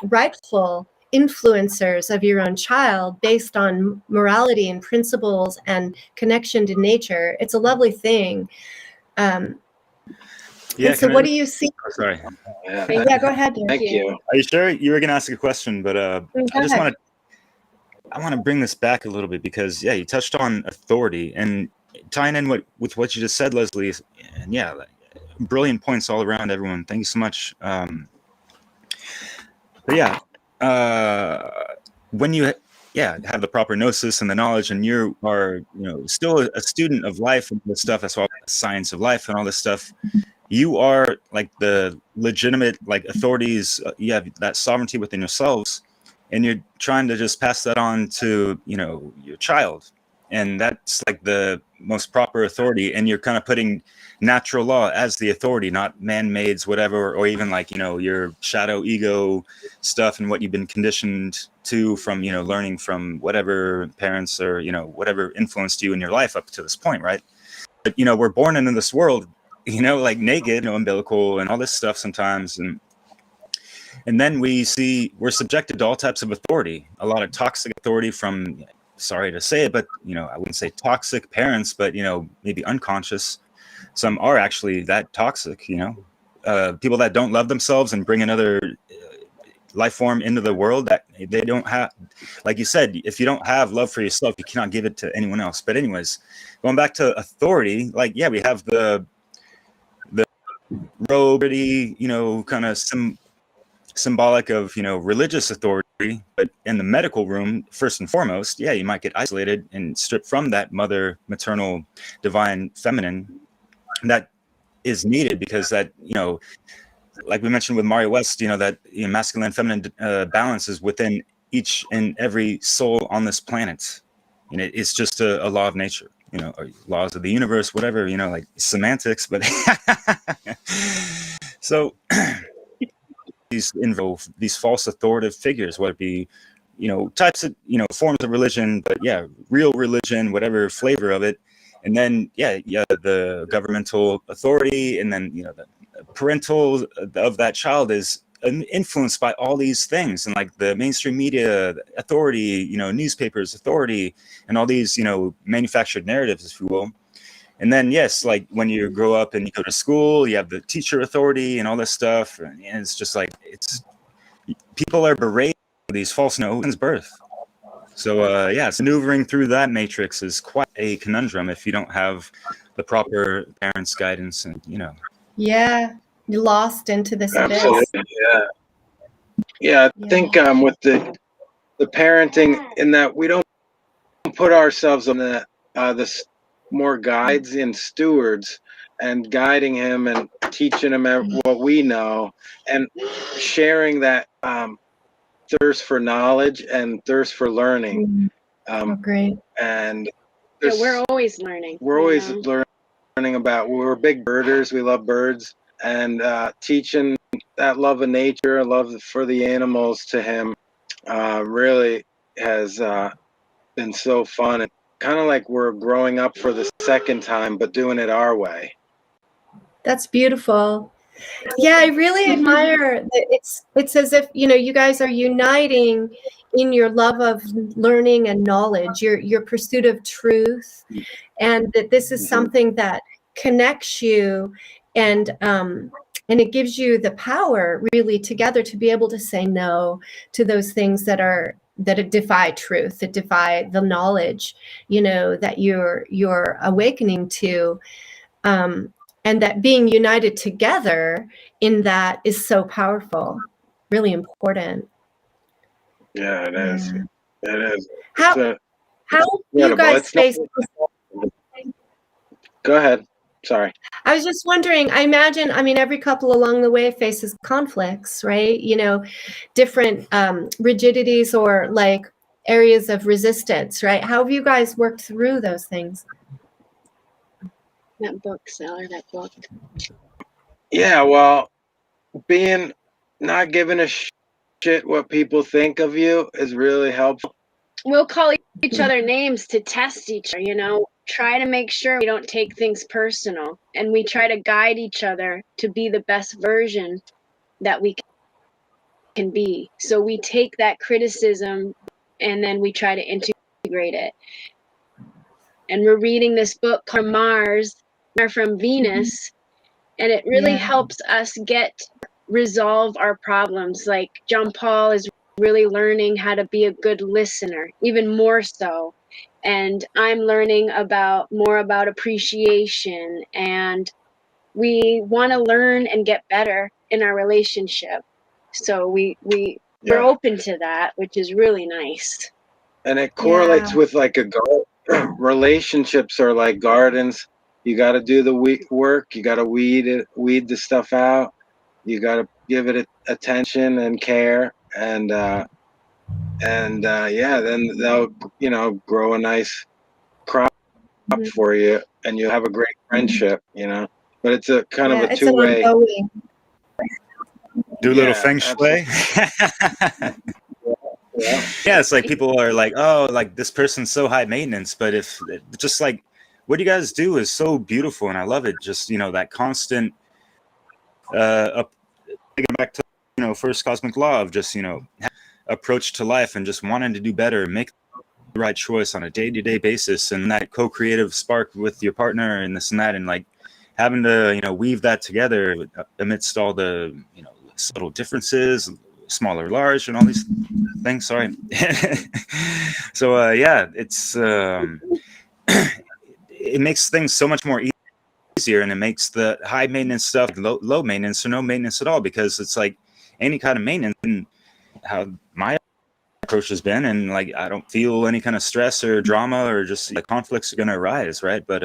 rightful influencers of your own child based on morality and principles and connection to nature. It's a lovely thing. So what do you see? Oh, sorry. Yeah, go ahead. Thank you. Are you sure you were going to ask a question? But I want to bring this back a little bit because, yeah, you touched on authority and tying in with what you just said, Leslie. And yeah, brilliant points all around, everyone. Thank you so much. But yeah, when you have the proper gnosis and the knowledge, and you are, you know, still a student of life and this stuff, as well as science of life and all this stuff, you are like the legitimate like authorities. You have that sovereignty within yourselves, and you're trying to just pass that on to, you know, your child, and that's like the most proper authority. And you're kind of putting natural law as the authority, not man-mades, whatever, or even like, you know, your shadow ego stuff and what you've been conditioned to from, you know, learning from whatever parents or, you know, whatever influenced you in your life up to this point, right? But, you know, we're born into this world, you know, like naked, you know, umbilical and all this stuff sometimes. And And then we're subjected to all types of authority, a lot of toxic authority from, sorry to say it, but, I wouldn't say toxic parents, but, maybe unconscious. Some are actually that toxic, people that don't love themselves and bring another life form into the world that they don't have. Like you said, if you don't have love for yourself, you cannot give it to anyone else. But anyways, going back to authority, we have the robe, kind of symbolic of, religious authority. But in the medical room, first and foremost, you might get isolated and stripped from that maternal, divine, feminine that is needed, because that, like we mentioned with Mario West, that masculine and feminine balance is within each and every soul on this planet. And it's just a law of nature, or laws of the universe, whatever, like semantics. But so these false authoritative figures, whether it be, types of, forms of religion, but real religion, whatever flavor of it. And then, the governmental authority, and then, the parental of that child is influenced by all these things, and like the mainstream media authority, newspapers authority, and all these, manufactured narratives, if you will. And then, yes, like when you grow up and you go to school, you have the teacher authority and all this stuff. And it's just like, people are berated with these false since birth. So, so maneuvering through that matrix is quite a conundrum if you don't have the proper parents' guidance and, Yeah, you're lost into this abyss. Absolutely, yeah. I think with the parenting, in that we don't put ourselves on the more guides and stewards, and guiding him and teaching him what we know, and sharing that thirst for knowledge and thirst for learning. Great. And we're always learning. We're always learning about. We're big birders. We love birds, and teaching that love of nature, love for the animals to him, really has been so fun. And kind of like we're growing up for the second time, but doing it our way. That's beautiful. Yeah, I really admire that. It's as if, you guys are uniting in your love of learning and knowledge, your pursuit of truth, and that this is something that connects you, and it gives you the power, really, together to be able to say no to those things that defy truth, that defy the knowledge, that you're awakening to. And that being united together in that is so powerful, really important. Yeah, it is. It is. How you guys face? Go ahead. Sorry. I was just wondering, I imagine, every couple along the way faces conflicts, right? Different rigidities or like areas of resistance, right? How have you guys worked through those things? That book. Yeah, well, being not giving a shit what people think of you is really helpful. We'll call each other names to test each other, try to make sure we don't take things personal, and we try to guide each other to be the best version that we can be. So we take that criticism and then we try to integrate it. And we're reading this book called Mars from Venus, and it really helps us resolve our problems. Like John Paul is really learning how to be a good listener, even more so. And I'm learning more about appreciation, and we want to learn and get better in our relationship. So we're open to that, which is really nice. And it correlates with like a garden. Relationships are like gardens. You got to do the work. You got to weed the stuff out. You got to give it attention and care, and then they'll grow a nice crop for you, and you'll have a great friendship. But it's a kind of a two-way. Do a little feng shui. Yeah, it's like people are like, oh, like this person's so high maintenance, but if just like what you guys do is so beautiful, and I love it. Just that constant taking back to first cosmic law of just, approach to life and just wanting to do better, make the right choice on a day-to-day basis, and that co-creative spark with your partner and this and that, and like having to, weave that together amidst all the, little differences, small or large, and all these things. Sorry. So yeah, it's it makes things so much more easier, and it makes the high maintenance stuff low maintenance or no maintenance at all, because it's like any kind of maintenance, and how my approach has been, and like I don't feel any kind of stress or drama or just like conflicts are going to arise, right? But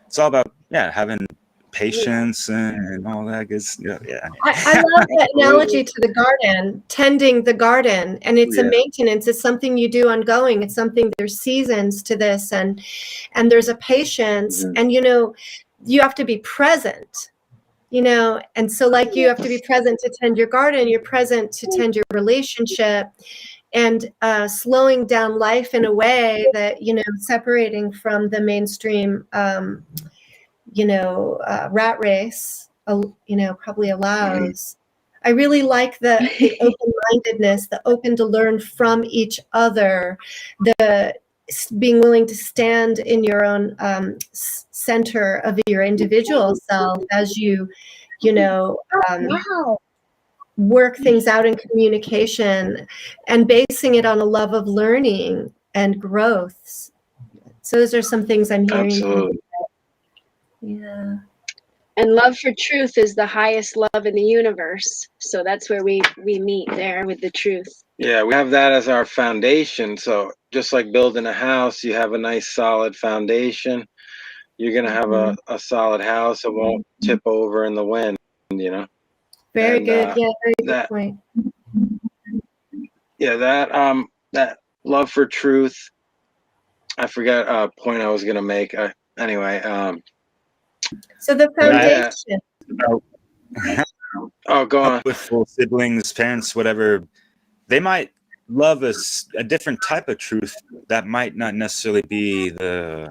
it's all about having patience and all that good stuff. I love that analogy to the garden, tending the garden, and it's a maintenance. It's something you do ongoing. It's something, there's seasons to this, and there's a patience, and you have to be present, and so like you have to be present to tend your garden, you're present to tend your relationship, and slowing down life in a way that, separating from the mainstream, rat race, probably allows. I really like the open-mindedness, the open to learn from each other, the being willing to stand in your own center of your individual self as you, work things out in communication, and basing it on a love of learning and growth. So those are some things I'm hearing. Absolutely. Yeah. And love for truth is the highest love in the universe. So that's where we meet there with the truth. Yeah, we have that as our foundation. So just like building a house, you have a nice solid foundation. You're going to have a solid house. It won't tip over in the wind, Very good. Yeah, very good point. Yeah, that love for truth. I forgot a point I was going to make. Anyway. So the foundation. Oh, go on. With full siblings, parents, whatever, they might love a different type of truth that might not necessarily be the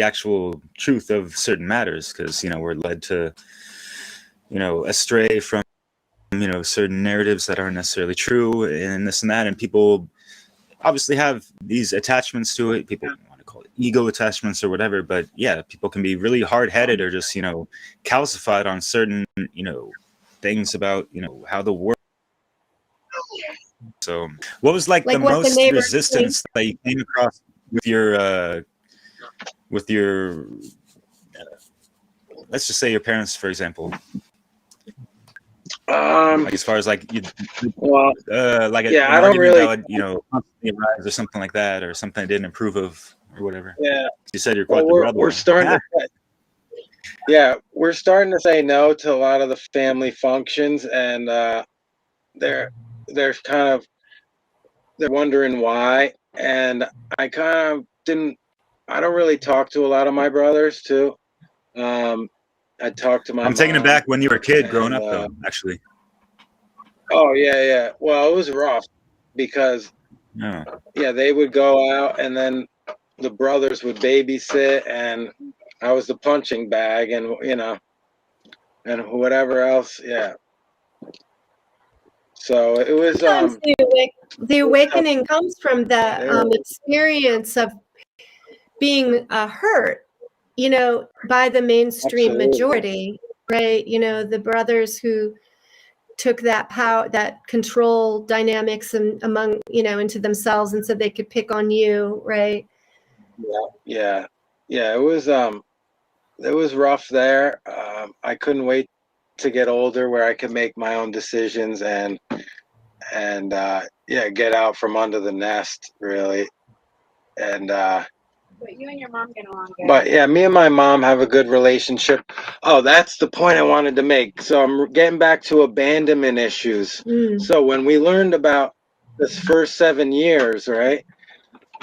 actual truth of certain matters, because we're led to astray from certain narratives that aren't necessarily true, and this and that, and people obviously have these attachments to it. People want to call it ego attachments or whatever, but yeah, people can be really hard-headed or just calcified on certain things about how the world. So what was like the most resistance that you came across with your let's just say your parents, for example? Like as far as like an argument that would constantly arise or something like that, or something I didn't approve of or whatever. Yeah, you said you're quite the rebel. We're starting to say no to a lot of the family functions, and they're wondering why. And I don't really talk to a lot of my brothers too. I talked to my mom. I'm taking it back when you were a kid growing up, though, actually. Oh, yeah. Well, it was rough because, they would go out, and then the brothers would babysit, and I was the punching bag, and, and whatever else. Yeah. So it was. The awakening comes from the experience of being hurt, by the mainstream majority, right? The brothers who took that power, that control dynamics among, into themselves, and so they could pick on you, right? Yeah. It was rough there. I couldn't wait to get older where I could make my own decisions and get out from under the nest, really. And but you and your mom get along good. But yeah, me and my mom have a good relationship. Oh, that's the point I wanted to make. So I'm getting back to abandonment issues. So when we learned about this first 7 years, right,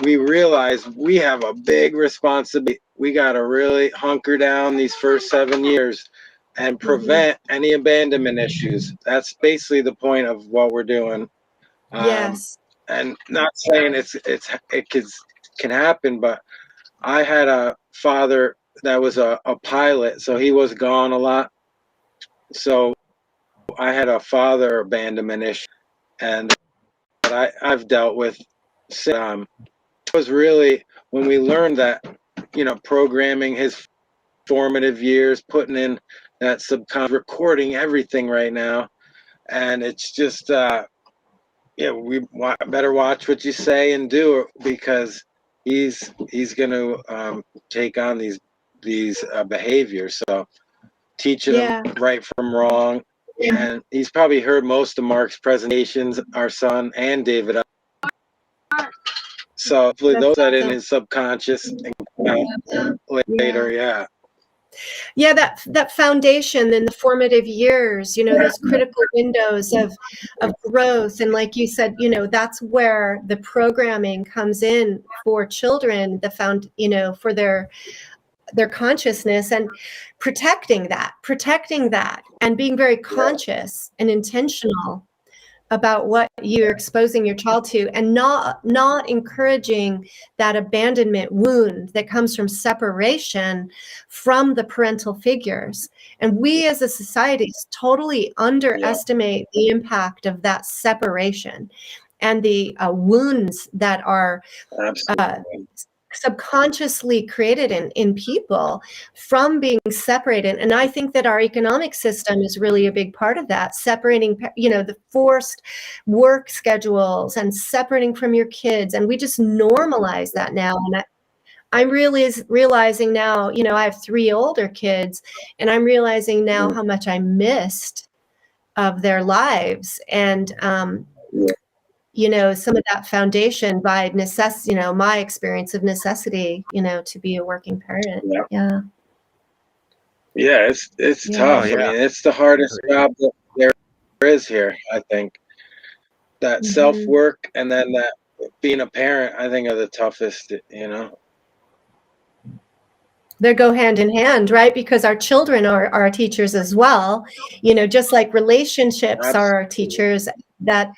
we realized we have a big responsibility. We got to really hunker down these first 7 years and prevent any abandonment issues. That's basically the point of what we're doing. Yes. And not saying it can happen, but I had a father that was a pilot, so he was gone a lot. So I had a father abandonment issue, and that I've dealt with. It was really when we learned that, programming his formative years, putting in that recording everything right now, and it's just we better watch what you say and do, because he's going to take on these behaviors. So teaching him right from wrong. And he's probably heard most of Mark's presentations, our son and David. So hopefully those that in his subconscious and later, Yeah, that foundation in the formative years, those critical windows of growth. And like you said, that's where the programming comes in for children, for their consciousness, and protecting that and being very conscious and intentional about what you're exposing your child to, and not encouraging that abandonment wound that comes from separation from the parental figures. And we as a society totally underestimate the impact of that separation and the wounds that are subconsciously created in people from being separated. And I think that our economic system is really a big part of that, separating, the forced work schedules and separating from your kids. And we just normalize that now. And I'm really realizing now, I have 3 older kids, and I'm realizing now how much I missed of their lives. And, some of that foundation by necessity, my experience of necessity, to be a working parent. Yeah. Yeah, it's tough. I mean, it's the hardest job that there is here, I think. That self-work and then that being a parent, I think, are the toughest, They go hand in hand, right? Because our children are our teachers as well. Just like relationships are our teachers, that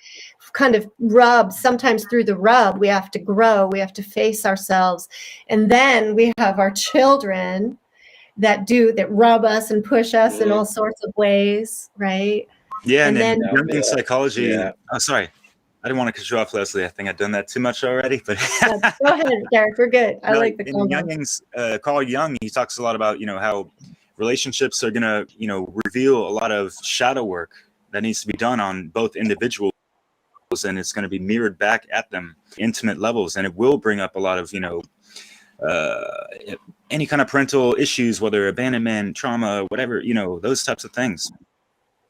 kind of rub, sometimes through the rub, we have to grow, we have to face ourselves. And then we have our children that rub us and push us in all sorts of ways, right? Yeah, and then in psychology, sorry, I didn't want to cut you off, Leslie. I think I've done that too much already, but go ahead, Derek, we're good. I like the in Jung's Carl Jung, he talks a lot about, how relationships are going to, reveal a lot of shadow work that needs to be done on both individuals, and it's going to be mirrored back at them, intimate levels, and it will bring up a lot of any kind of parental issues, whether abandonment, trauma, whatever, those types of things.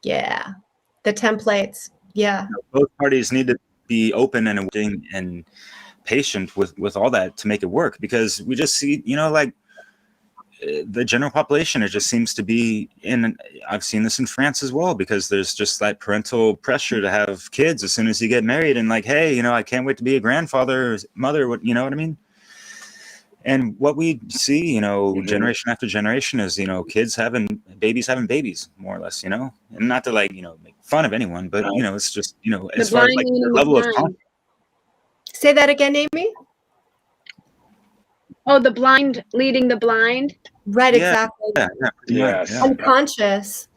Yeah, the templates. Yeah, both parties need to be open and patient with all that to make it work, because we just see, the general population, it just seems to be I've seen this in France as well, because there's just that parental pressure to have kids as soon as you get married, and like, hey, I can't wait to be a grandfather or mother, you know what I mean? And what we see, generation after generation is, babies having babies, more or less, and not to make fun of anyone, but it's just, as far as like the level of confidence. Say that again, Amy. Oh, the blind leading the blind. Right, exactly. Yes. Unconscious.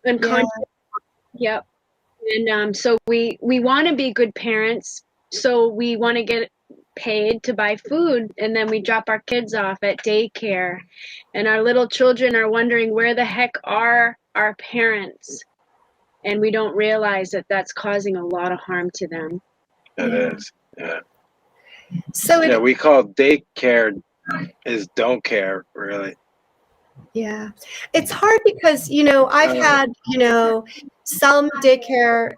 Yep. And so we want to be good parents. So we want to get paid to buy food, and then we drop our kids off at daycare, and our little children are wondering, where the heck are our parents? And we don't realize that that's causing a lot of harm to them. It is. Yeah. So we call daycare is don't care, really. Yeah, it's hard because I've had some daycare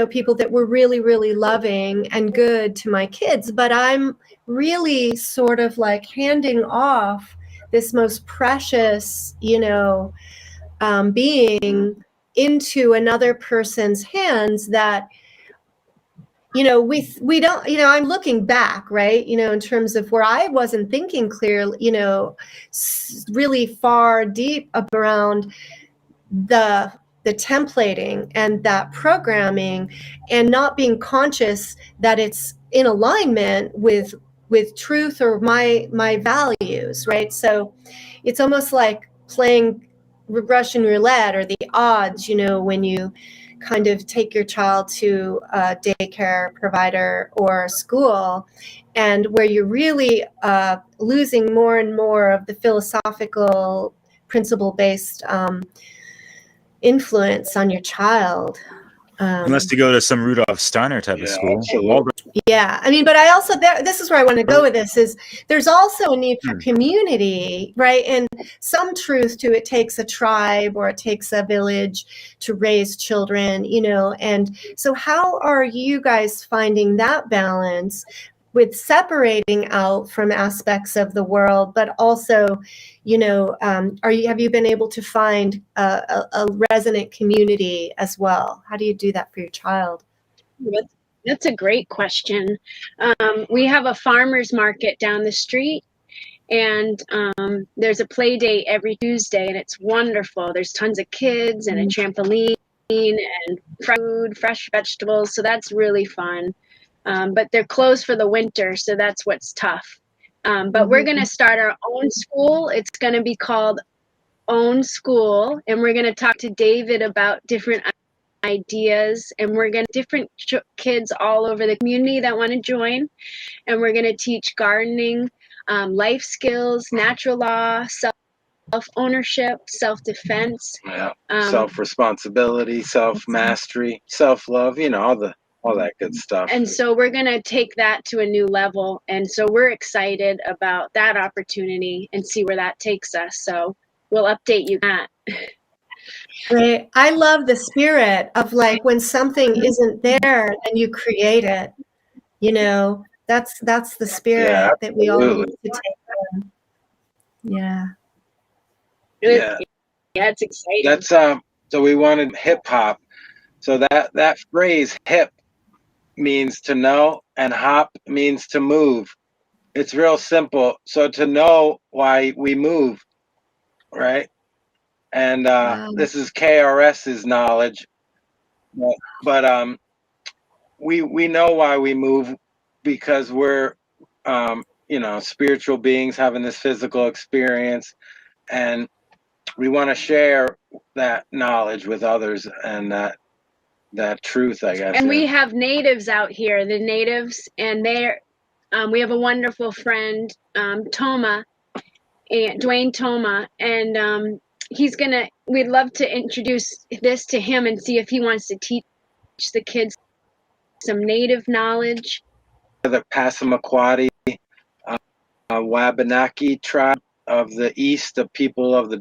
people that were really, really loving and good to my kids, but I'm really sort of like handing off this most precious being into another person's hands that we don't, I'm looking back, right, in terms of where I wasn't thinking clearly, really far deep around the templating and that programming, and not being conscious that it's in alignment with truth or my values, right? So it's almost like playing Russian roulette or the odds, when you kind of take your child to a daycare provider or school, and where you're really losing more and more of the philosophical, principle-based influence on your child. Unless you go to some Rudolf Steiner type of school. Absolutely. Yeah, I mean, but I also, this is where I want to go with this, is there's also a need for community, right? And some truth to it takes a tribe or it takes a village to raise children, you know. And so how are you guys finding that balance with separating out from aspects of the world, but also, you know, have you been able to find a resonant community as well? How do you do that for your child? That's a great question. We have a farmer's market down the street, and there's a play date every Tuesday, and it's wonderful. There's tons of kids and a trampoline and food, fresh vegetables, so that's really fun. But they're closed for the winter, so that's what's tough. But we're going to start our own school. It's going to be called Own School, and we're going to talk to David about different ideas, and we're going to different kids all over the community that want to join, and we're going to teach gardening, life skills, natural law, self-ownership, self-defense, self-responsibility, self-mastery, self-love, you know, all that good stuff. And so we're going to take that to a new level, and so we're excited about that opportunity and see where that takes us. So we'll update you on that. Right. I love the spirit of, like, when something isn't there and you create it, you know, that's the spirit that we all need to take on. Yeah. Yeah, it's exciting. That's so we wanted hip hop. So that phrase hip means to know and hop means to move. It's real simple. So to know why we move, right? And this is KRS's knowledge, but we know why we move, because we're you know, spiritual beings having this physical experience, and we want to share that knowledge with others and that truth, I guess. And we have natives out here, the natives, and they're we have a wonderful friend, Toma, and Dwayne Toma, and we'd love to introduce this to him and see if he wants to teach the kids some native knowledge. The Passamaquoddy, Wabanaki tribe of the East, the people of the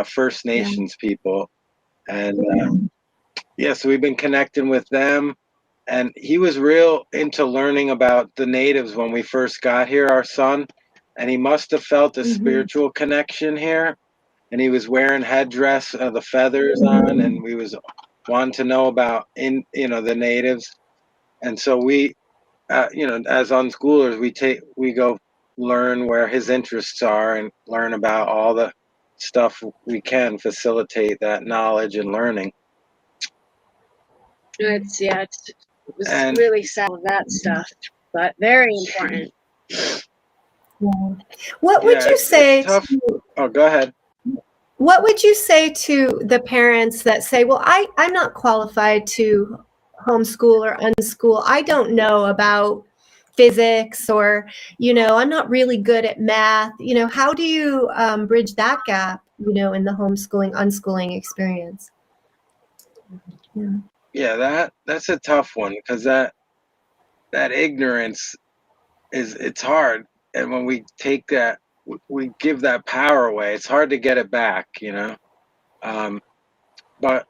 First Nations people, and so we've been connecting with them. And he was real into learning about the natives when we first got here, our son, and he must have felt a spiritual connection here. And he was wearing headdress, the feathers on, and we was wanting to know about the natives. And so we, as unschoolers, we go learn where his interests are and learn about all the stuff we can, facilitate that knowledge and learning. It was really sad with that stuff, but very important. What would you say oh, go ahead. What would you say to the parents that say, well, I'm not qualified to homeschool or unschool. I don't know about physics, or, I'm not really good at math. How do you bridge that gap, in the homeschooling, unschooling experience? Yeah, that's a tough one, because that ignorance it's hard. And when we take that, we give that power away. It's hard to get it back, but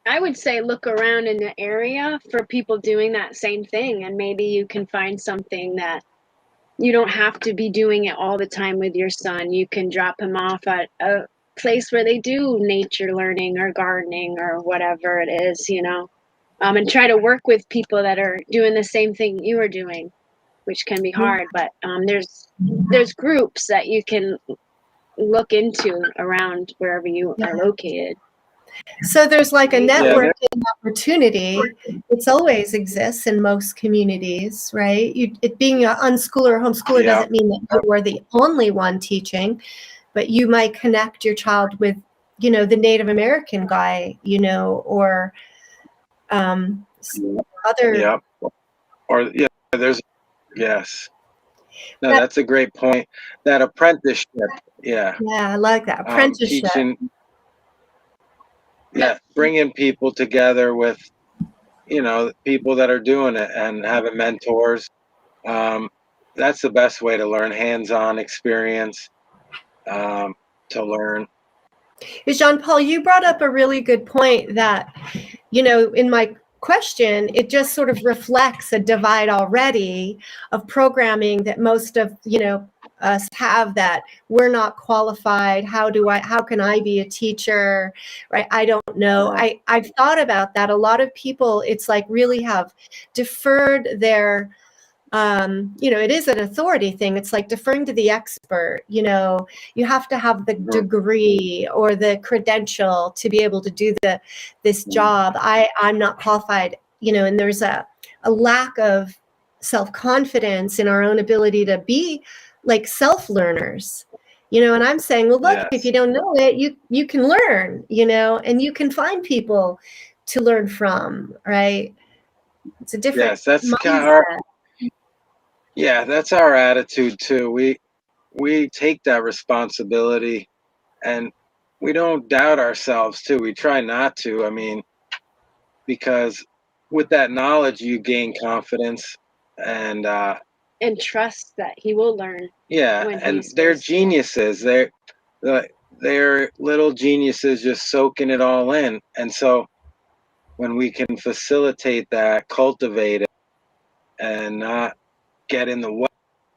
I would say look around in the area for people doing that same thing, and maybe you can find something that you don't have to be doing it all the time with your son. You can drop him off at a place where they do nature learning or gardening or whatever it is, and try to work with people that are doing the same thing you are doing, which can be hard. But there's groups that you can look into around wherever you are located. So there's like a networking opportunity. It's always exists in most communities, right? Being an unschooler or homeschooler doesn't mean that you are the only one teaching, but you might connect your child with you know, the Native American guy, you know, or other. Yep. Or yeah, there's yes. No, That- that's a great point. That apprenticeship. Yeah. Yeah, I like that apprenticeship. Teaching. Yeah, bringing people together with, you know, people that are doing it and having mentors. That's the best way to learn, hands-on experience to learn. Jean-Paul, you brought up a really good point that, you know, in my question, it just sort of reflects a divide already of programming that most of, you know, us have, that we're not qualified. How can I be a teacher? Right? I don't know. I've thought about that. A lot of people, it's like, really have deferred their you know, it is an authority thing. It's like deferring to the expert. You know, you have to have the degree or the credential to be able to do this job. I'm not qualified, you know, and there's a lack of self-confidence in our own ability to be like self-learners, you know. And I'm saying, well, look, if you don't know it, you can learn, you know, and you can find people to learn from, right? It's a different that's mindset. Yeah, that's our attitude too. We take that responsibility, and we don't doubt ourselves too. We try not to. I mean, because with that knowledge, you gain confidence and trust that he will learn. Yeah, and they're geniuses. They're little geniuses just soaking it all in. And so when we can facilitate that, cultivate it, and not get in the way,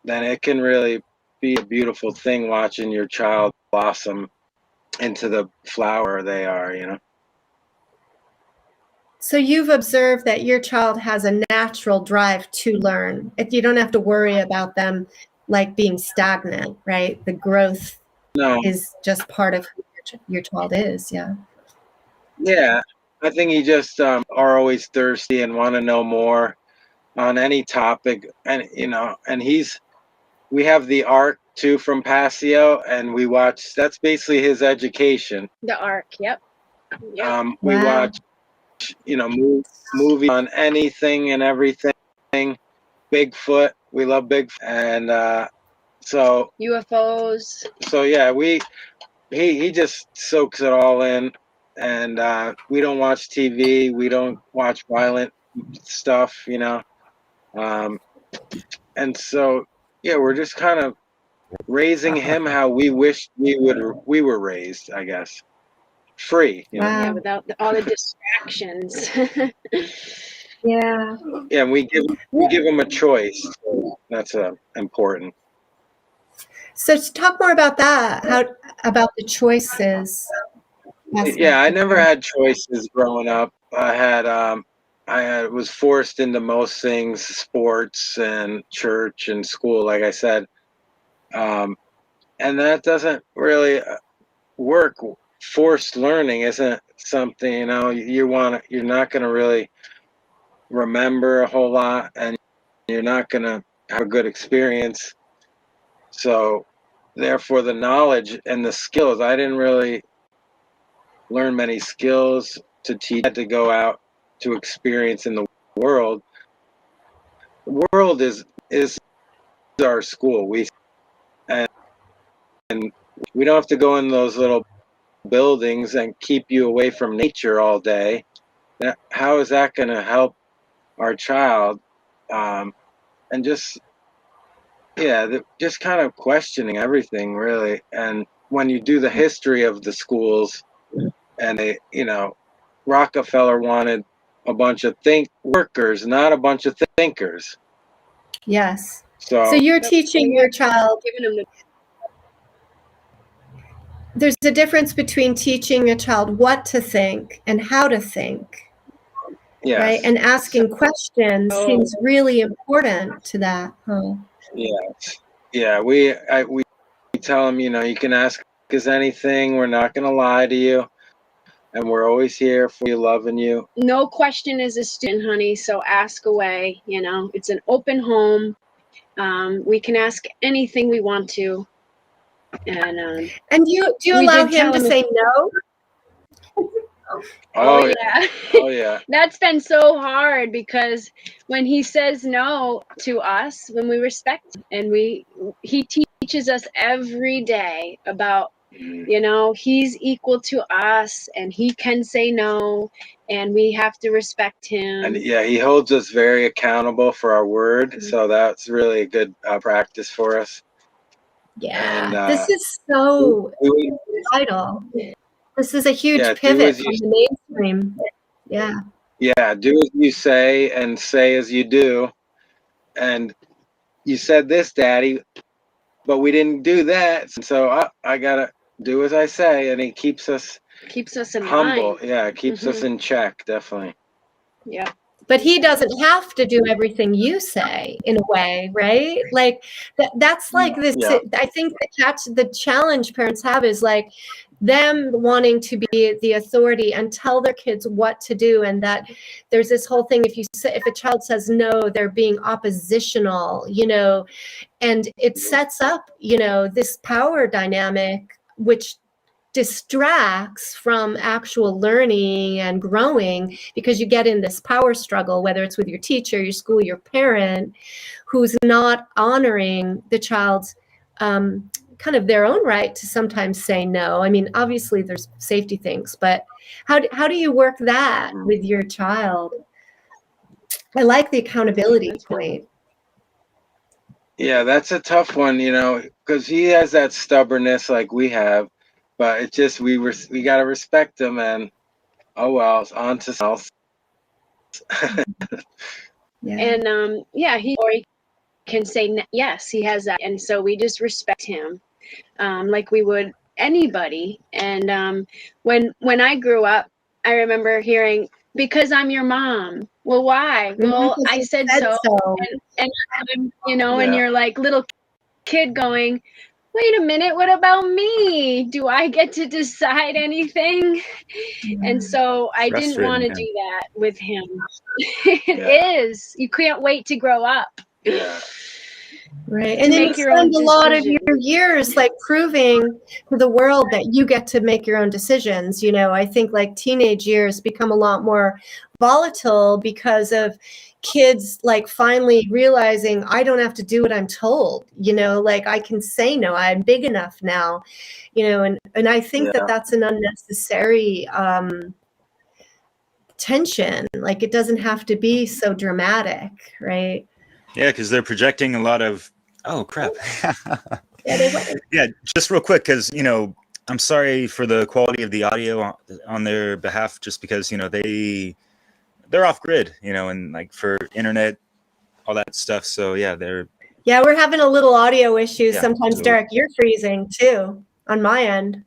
then it can really be a beautiful thing watching your child blossom into the flower they are, you know. So you've observed that your child has a natural drive to learn. If you don't have to worry about them like being stagnant, right? The growth is just part of who your child is. Yeah. Yeah, I think he just are always thirsty and want to know more on any topic, and you know, and we have the arc too from Passio, and we watch. That's basically his education. The arc. Yep. We watch, you know, movie on anything and everything. Bigfoot, we love Bigfoot, and so UFOs. So yeah, he just soaks it all in, and we don't watch TV, we don't watch violent stuff, you know, and so yeah, we're just kind of raising him how we wish we were raised, I guess, free, you know? Yeah, without all the distractions. Yeah. Yeah, and we give him a choice. So that's important. So to talk more about that, about the choices. Yeah, I never had choices growing up. I was forced into most things, sports and church and school, like I said, and that doesn't really work. Forced learning isn't something, you know, you're not going to really remember a whole lot, and you're not going to have a good experience. So therefore the knowledge and the skills, I didn't really learn many skills to teach. I had to go out to experience in the world. The world is our school. And we don't have to go in those little buildings and keep you away from nature all day. How is that going to help our child? And just kind of questioning everything, really. And when you do the history of the schools, and they, you know, Rockefeller wanted a bunch of workers, not a bunch of thinkers. Yes. So you're teaching your child. There's a difference between teaching a child what to think and how to think. Yes. Right? And asking questions seems really important to that. Huh? Yes. Yeah. We tell them, you know, you can ask us anything. We're not going to lie to you. And we're always here for you, loving you. No question is a student, honey. So ask away. You know, it's an open home. We can ask anything we want to. And do you allow him to say no? Oh yeah. yeah. Oh yeah. That's been so hard because when he says no to us, when we respect him, and he teaches us every day about, you know, he's equal to us and he can say no and we have to respect him. And yeah, he holds us very accountable for our word. So that's really a good practice for us. Yeah, And this is so do, vital. This is a huge yeah, do pivot as from you, the mainstream. Yeah. yeah, do as you say and say as you do. And you said this, Daddy, but we didn't do that. So I gotta do as I say, and he keeps us in humble. line. Yeah, it keeps us in check, definitely. Yeah. But he doesn't have to do everything you say in a way, right? Like that's like this. Yeah. I think the challenge parents have is like them wanting to be the authority and tell their kids what to do, and that there's this whole thing. If a child says no, they're being oppositional, you know, and it sets up, you know, this power dynamic which distracts from actual learning and growing, because you get in this power struggle, whether it's with your teacher, your school, your parent, who's not honoring the child's kind of their own right to sometimes say no. I mean, obviously there's safety things, but how do you work that with your child? I like the accountability point. Yeah, that's a tough one, you know, because he has that stubbornness like we have, but it's just we gotta respect him, and oh well, it's on to something else. Yeah. And he can say yes, he has that, and so we just respect him, like we would anybody. And when I grew up, I remember hearing, because I'm your mom. Well, why? Well, Because I you said said so. so. And I'm, you know, and Yeah. you're like little kid going, wait a minute, what about me? Do I get to decide anything? And so I didn't want to Frustrating, do that with him. It is. You can't wait to grow up. Yeah. Right. To And then you make your own spend a lot of decisions. your years like proving to the world that you get to make your own decisions. You know, I think like teenage years become a lot more volatile because of kids like finally realizing I don't have to do what I'm told, you know, like I can say no, I'm big enough now, you know, and I think that that's an unnecessary tension. Like it doesn't have to be so dramatic, right? Yeah, because they're projecting a lot of, oh crap. Yeah, they were. Yeah, just real quick, because, you know, I'm sorry for the quality of the audio on their behalf, just because, you know, they're off grid, you know, and like for internet, all that stuff. So yeah, Yeah, we're having a little audio issues. Yeah, Sometimes, so- Derek, you're freezing too on my end.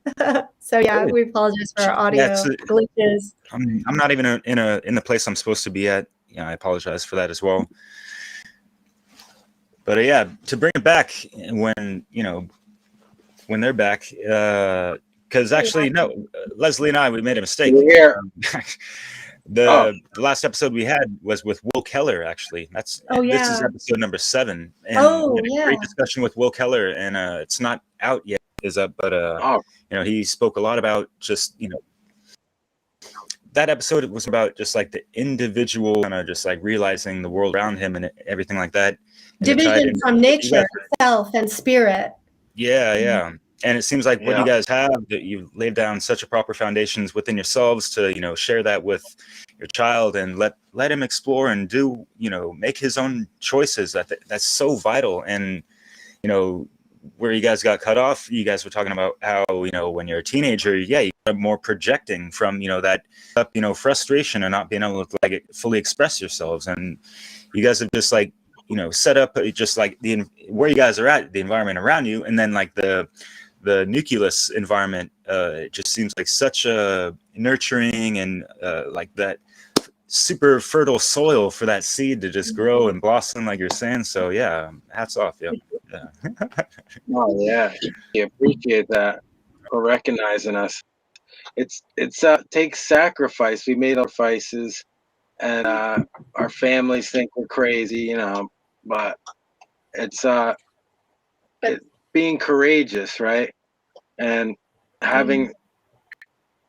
So yeah, Really? we apologize for our audio Yeah, glitches. I'm not even in the place I'm supposed to be at. Yeah, I apologize for that as well. But yeah, to bring it back when, you know, when they're back, because actually, no, Leslie and I, we made a mistake. Yeah. The last episode we had was with Will Keller. Actually, this is episode number 7, and we had a great discussion with Will Keller, and it's not out yet, is up, but you know, he spoke a lot about just, you know, that episode was about just like the individual kind of just like realizing the world around him and everything like that. And Division from nature, self, and spirit. Yeah, yeah. And it seems like what you guys have, that you've laid down such a proper foundations within yourselves to, you know, share that with your child and let him explore and do, you know, make his own choices. That's so vital. And, you know, where you guys got cut off, you guys were talking about how, you know, when you're a teenager, you got more projecting from, you know, that, you know, frustration and not being able to like fully express yourselves. And you guys have just like, you know, set up just like where you guys are at, the environment around you, and then like the nucleus environment, it just seems like such a nurturing and like that super fertile soil for that seed to just grow and blossom, like you're saying. So yeah, hats off. Yeah. Oh yeah, we appreciate that for recognizing us. It's takes sacrifice. We made sacrifices, and our families think we're crazy, you know, but it's being courageous, right? And having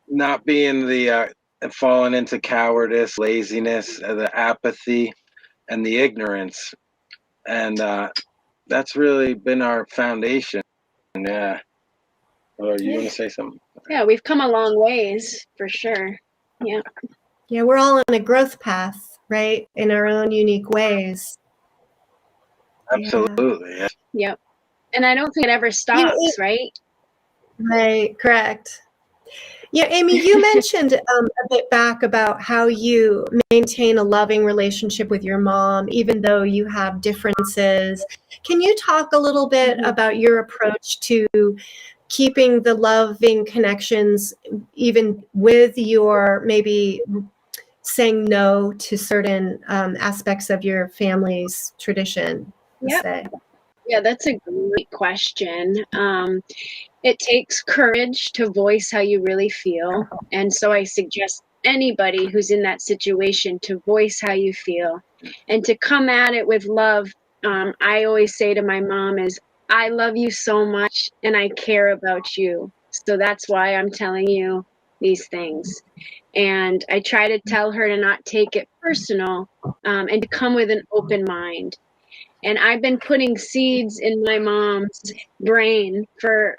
not being the fallen into cowardice, laziness, the apathy, and the ignorance. And that's really been our foundation. Yeah. Or you want to say something? Yeah, we've come a long ways for sure. Yeah. Yeah, we're all on a growth path, right? In our own unique ways. Absolutely. Yeah. Yep. And I don't think it ever stops, right? Right, correct. Yeah, Amy, you mentioned a bit back about how you maintain a loving relationship with your mom, even though you have differences. Can you talk a little bit about your approach to keeping the loving connections, even with your maybe saying no to certain aspects of your family's tradition? Yep. Yeah, that's a great question. It takes courage to voice how you really feel. And so I suggest anybody who's in that situation to voice how you feel and to come at it with love. I always say to my mom is, I love you so much and I care about you. So that's why I'm telling you these things. And I try to tell her to not take it personal and to come with an open mind. And I've been putting seeds in my mom's brain for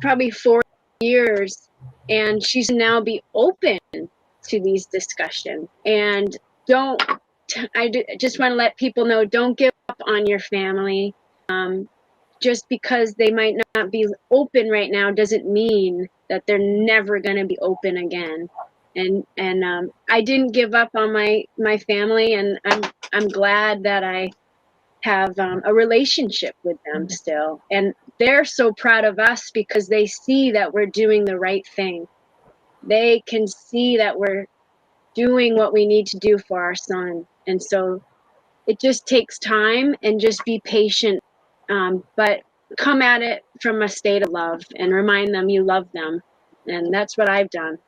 probably 4 years, and she's now be open to these discussions. And just want to let people know, don't give up on your family. Just because they might not be open right now doesn't mean that they're never going to be open again. And I didn't give up on my family, and I'm glad that I have a relationship with them still. And they're so proud of us because they see that we're doing the right thing. They can see that we're doing what we need to do for our son. And so it just takes time, and just be patient. But come at it from a state of love and remind them you love them. And that's what I've done.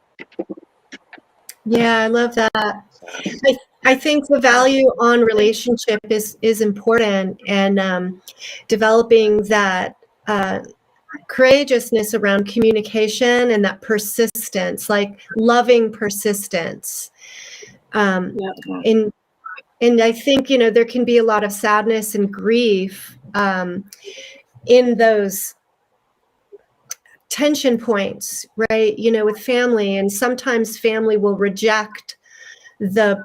Yeah, I love that. I think the value on relationship is important, and developing that courageousness around communication and that persistence, like loving persistence. And I think, there can be a lot of sadness and grief in those tension points, right? With family, and sometimes family will reject the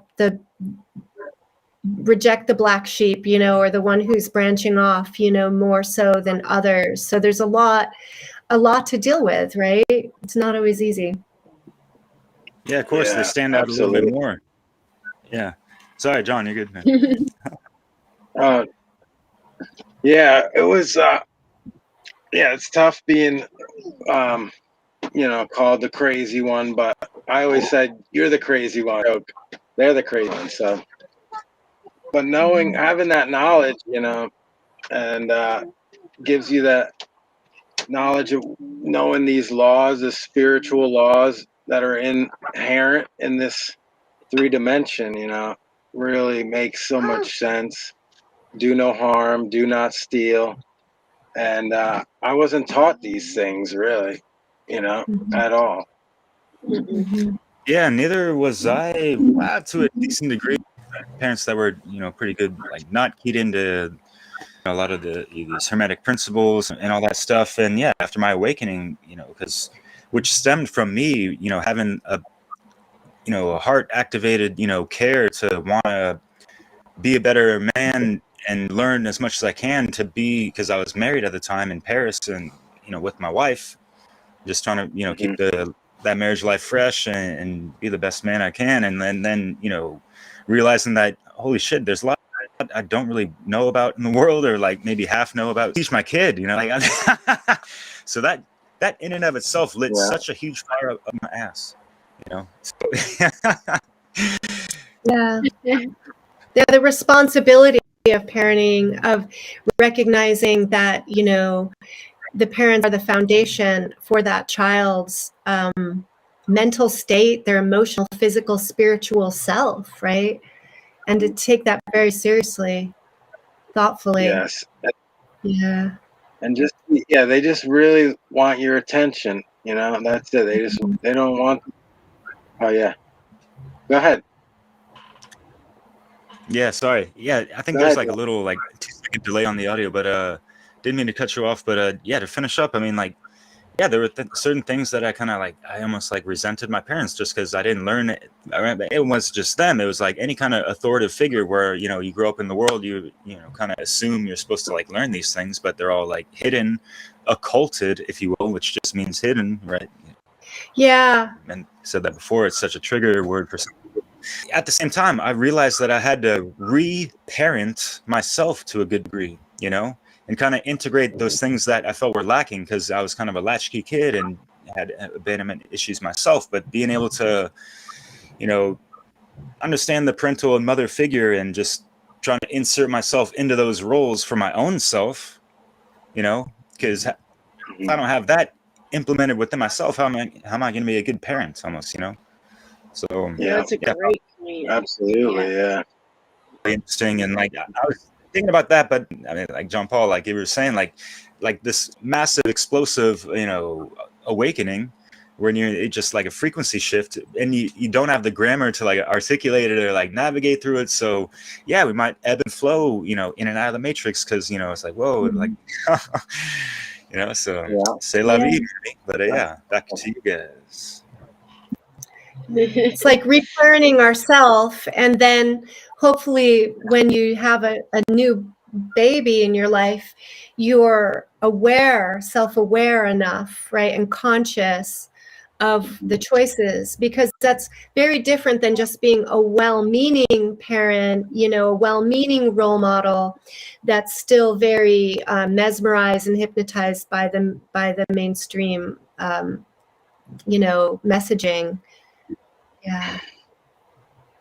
black sheep, or the one who's branching off, more so than others. So there's a lot to deal with, right? It's not always easy. Yeah, of course, they stand out a little bit more. Yeah. Sorry, John, you're good, man. Yeah, it was, it's tough being, called the crazy one, but I always said, you're the crazy one. They're the crazy one. So, but having that knowledge, and gives you that knowledge of knowing these laws, the spiritual laws that are inherent in this 3-dimension, really makes so much sense. Do no harm, do not steal. And I wasn't taught these things really, at all. Yeah, neither was I. To a decent degree. Parents that were, pretty good, like not keyed into a lot of these hermetic principles and all that stuff. And yeah, after my awakening, which stemmed from me, having a heart activated, care to want to be a better man and learn as much as I can to be, because I was married at the time in Paris, and with my wife, just trying to keep that marriage life fresh and be the best man I can, and then realizing that, holy shit, there's a lot I don't really know about in the world, or like maybe half know about. Teach my kid, so that in and of itself lit such a huge fire up my ass, So. Yeah. The responsibility of parenting, of recognizing that, the parents are the foundation for that child's mental state, their emotional, physical, spiritual self, right? And to take that very seriously, thoughtfully. Yes. Yeah. And they just really want your attention, that's it. They don't want Oh yeah. Go ahead. Yeah, sorry. Yeah, I think Go there's ahead. like a little like 2 second delay on the audio, but didn't mean to cut you off. But yeah, to finish up, I mean, like, yeah, there were certain things that I kind of like, I almost like resented my parents just because I didn't learn it. It was just them. It was like any kind of authoritative figure where, you know, you grow up in the world, you know, kind of assume you're supposed to like learn these things, but they're all like hidden, occulted, if you will, which just means hidden, right? Yeah. And said that before, it's such a trigger word for some people. At the same time, I realized that I had to re-parent myself to a good degree, you know, and kind of integrate those things that I felt were lacking because I was kind of a latchkey kid and had abandonment issues myself. But being able to, you know, understand the parental and mother figure and just trying to insert myself into those roles for my own self, you know, because if I don't have that implemented within myself, how am I going to be a good parent almost, you know? So Yeah. That's a great point. Absolutely. Yeah. interesting. And like, I was thinking about that, but I mean, like John Paul, like you were saying, like this massive explosive, you know, awakening when you're just like a frequency shift and you don't have the grammar to like articulate it or like navigate through it. So yeah, we might ebb and flow, you know, in and out of the matrix. Cause you know, it's like, whoa, like, you know, so c'est la vie, but yeah, back to you guys. It's like reparenting ourselves, and then hopefully when you have a new baby in your life, you're aware, self-aware enough, right, and conscious of the choices, because that's very different than just being a well-meaning parent, you know, a well-meaning role model that's still very mesmerized and hypnotized by the mainstream, you know, messaging.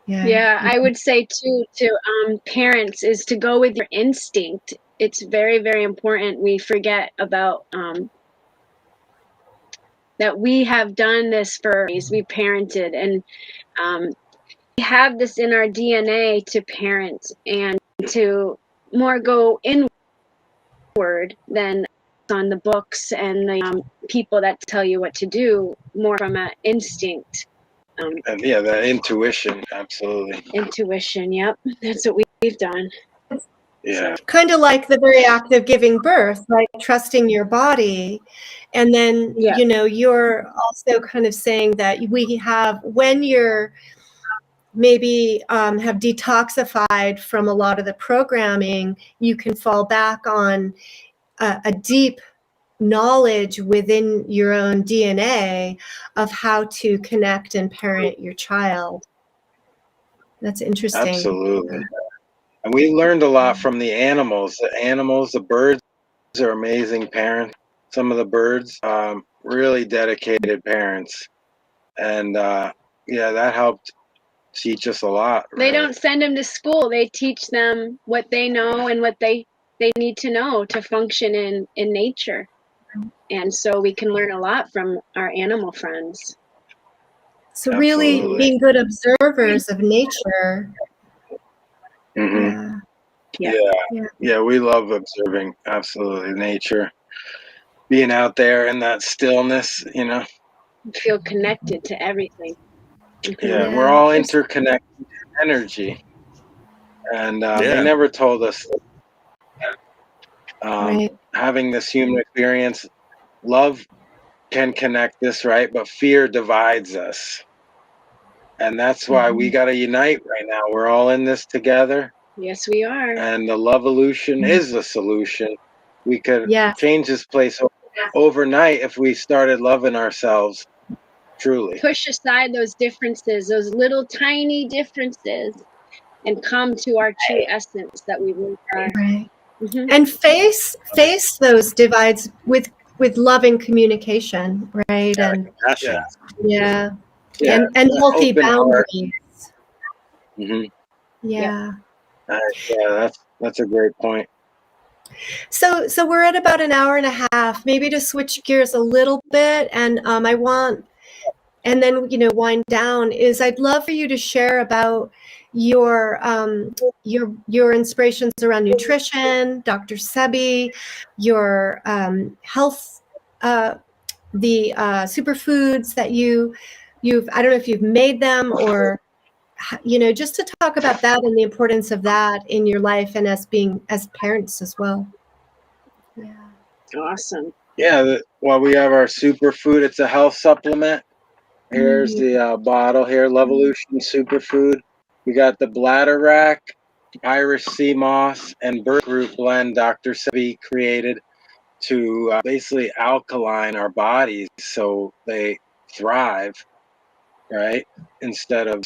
Yeah, I would say too to parents is to go with your instinct. It's very, very important. We forget about that we have done this for we parented, and we have this in our DNA to parent and to more go inward than on the books and the people that tell you what to do, more from an instinct. And yeah, the intuition. Absolutely. Intuition, yep. That's what we've done. Yeah. Kind of like the very act of giving birth, like trusting your body. And then, you know, you're also kind of saying that we have, when you're maybe have detoxified from a lot of the programming, you can fall back on a deep knowledge within your own DNA of how to connect and parent your child. That's interesting. Absolutely. And we learned a lot from the animals. The birds are amazing parents. Some of the birds, really dedicated parents. And yeah, that helped teach us a lot. Right? They don't send them to school. They teach them what they know and what they need to know to function in nature. And so we can learn a lot from our animal friends. So really being good observers of nature. Mm-hmm. Yeah, we love observing, absolutely, nature. Being out there in that stillness, you know. You feel connected to everything. Yeah, we're all interconnected energy. And they never told us that, having this human experience, love can connect us, right? But fear divides us. And that's why we got to unite right now. We're all in this together. Yes, we are. And the Luv-A-Lution is the solution. We could change this place overnight if we started loving ourselves truly. Push aside those differences, those little tiny differences, and come to our true essence that we really are. Right. And face those divides with loving communication, right? And and healthy boundaries. Yeah, that's a great point. So we're at about an hour and a half. Maybe to switch gears a little bit, and I want, and then wind down. Is I'd love for you to share about your inspirations around nutrition, Dr. Sebi, your health, the superfoods that you I don't know if you've made them, or just to talk about that and the importance of that in your life and as parents as well. Yeah. Awesome. Yeah, well, we have our superfood. It's a health supplement. Here's the bottle here, Luv-A-Lution superfood. We got the bladder rack, iris sea moss, and birch root blend Dr. Sebi created to basically alkaline our bodies so they thrive, right? Instead of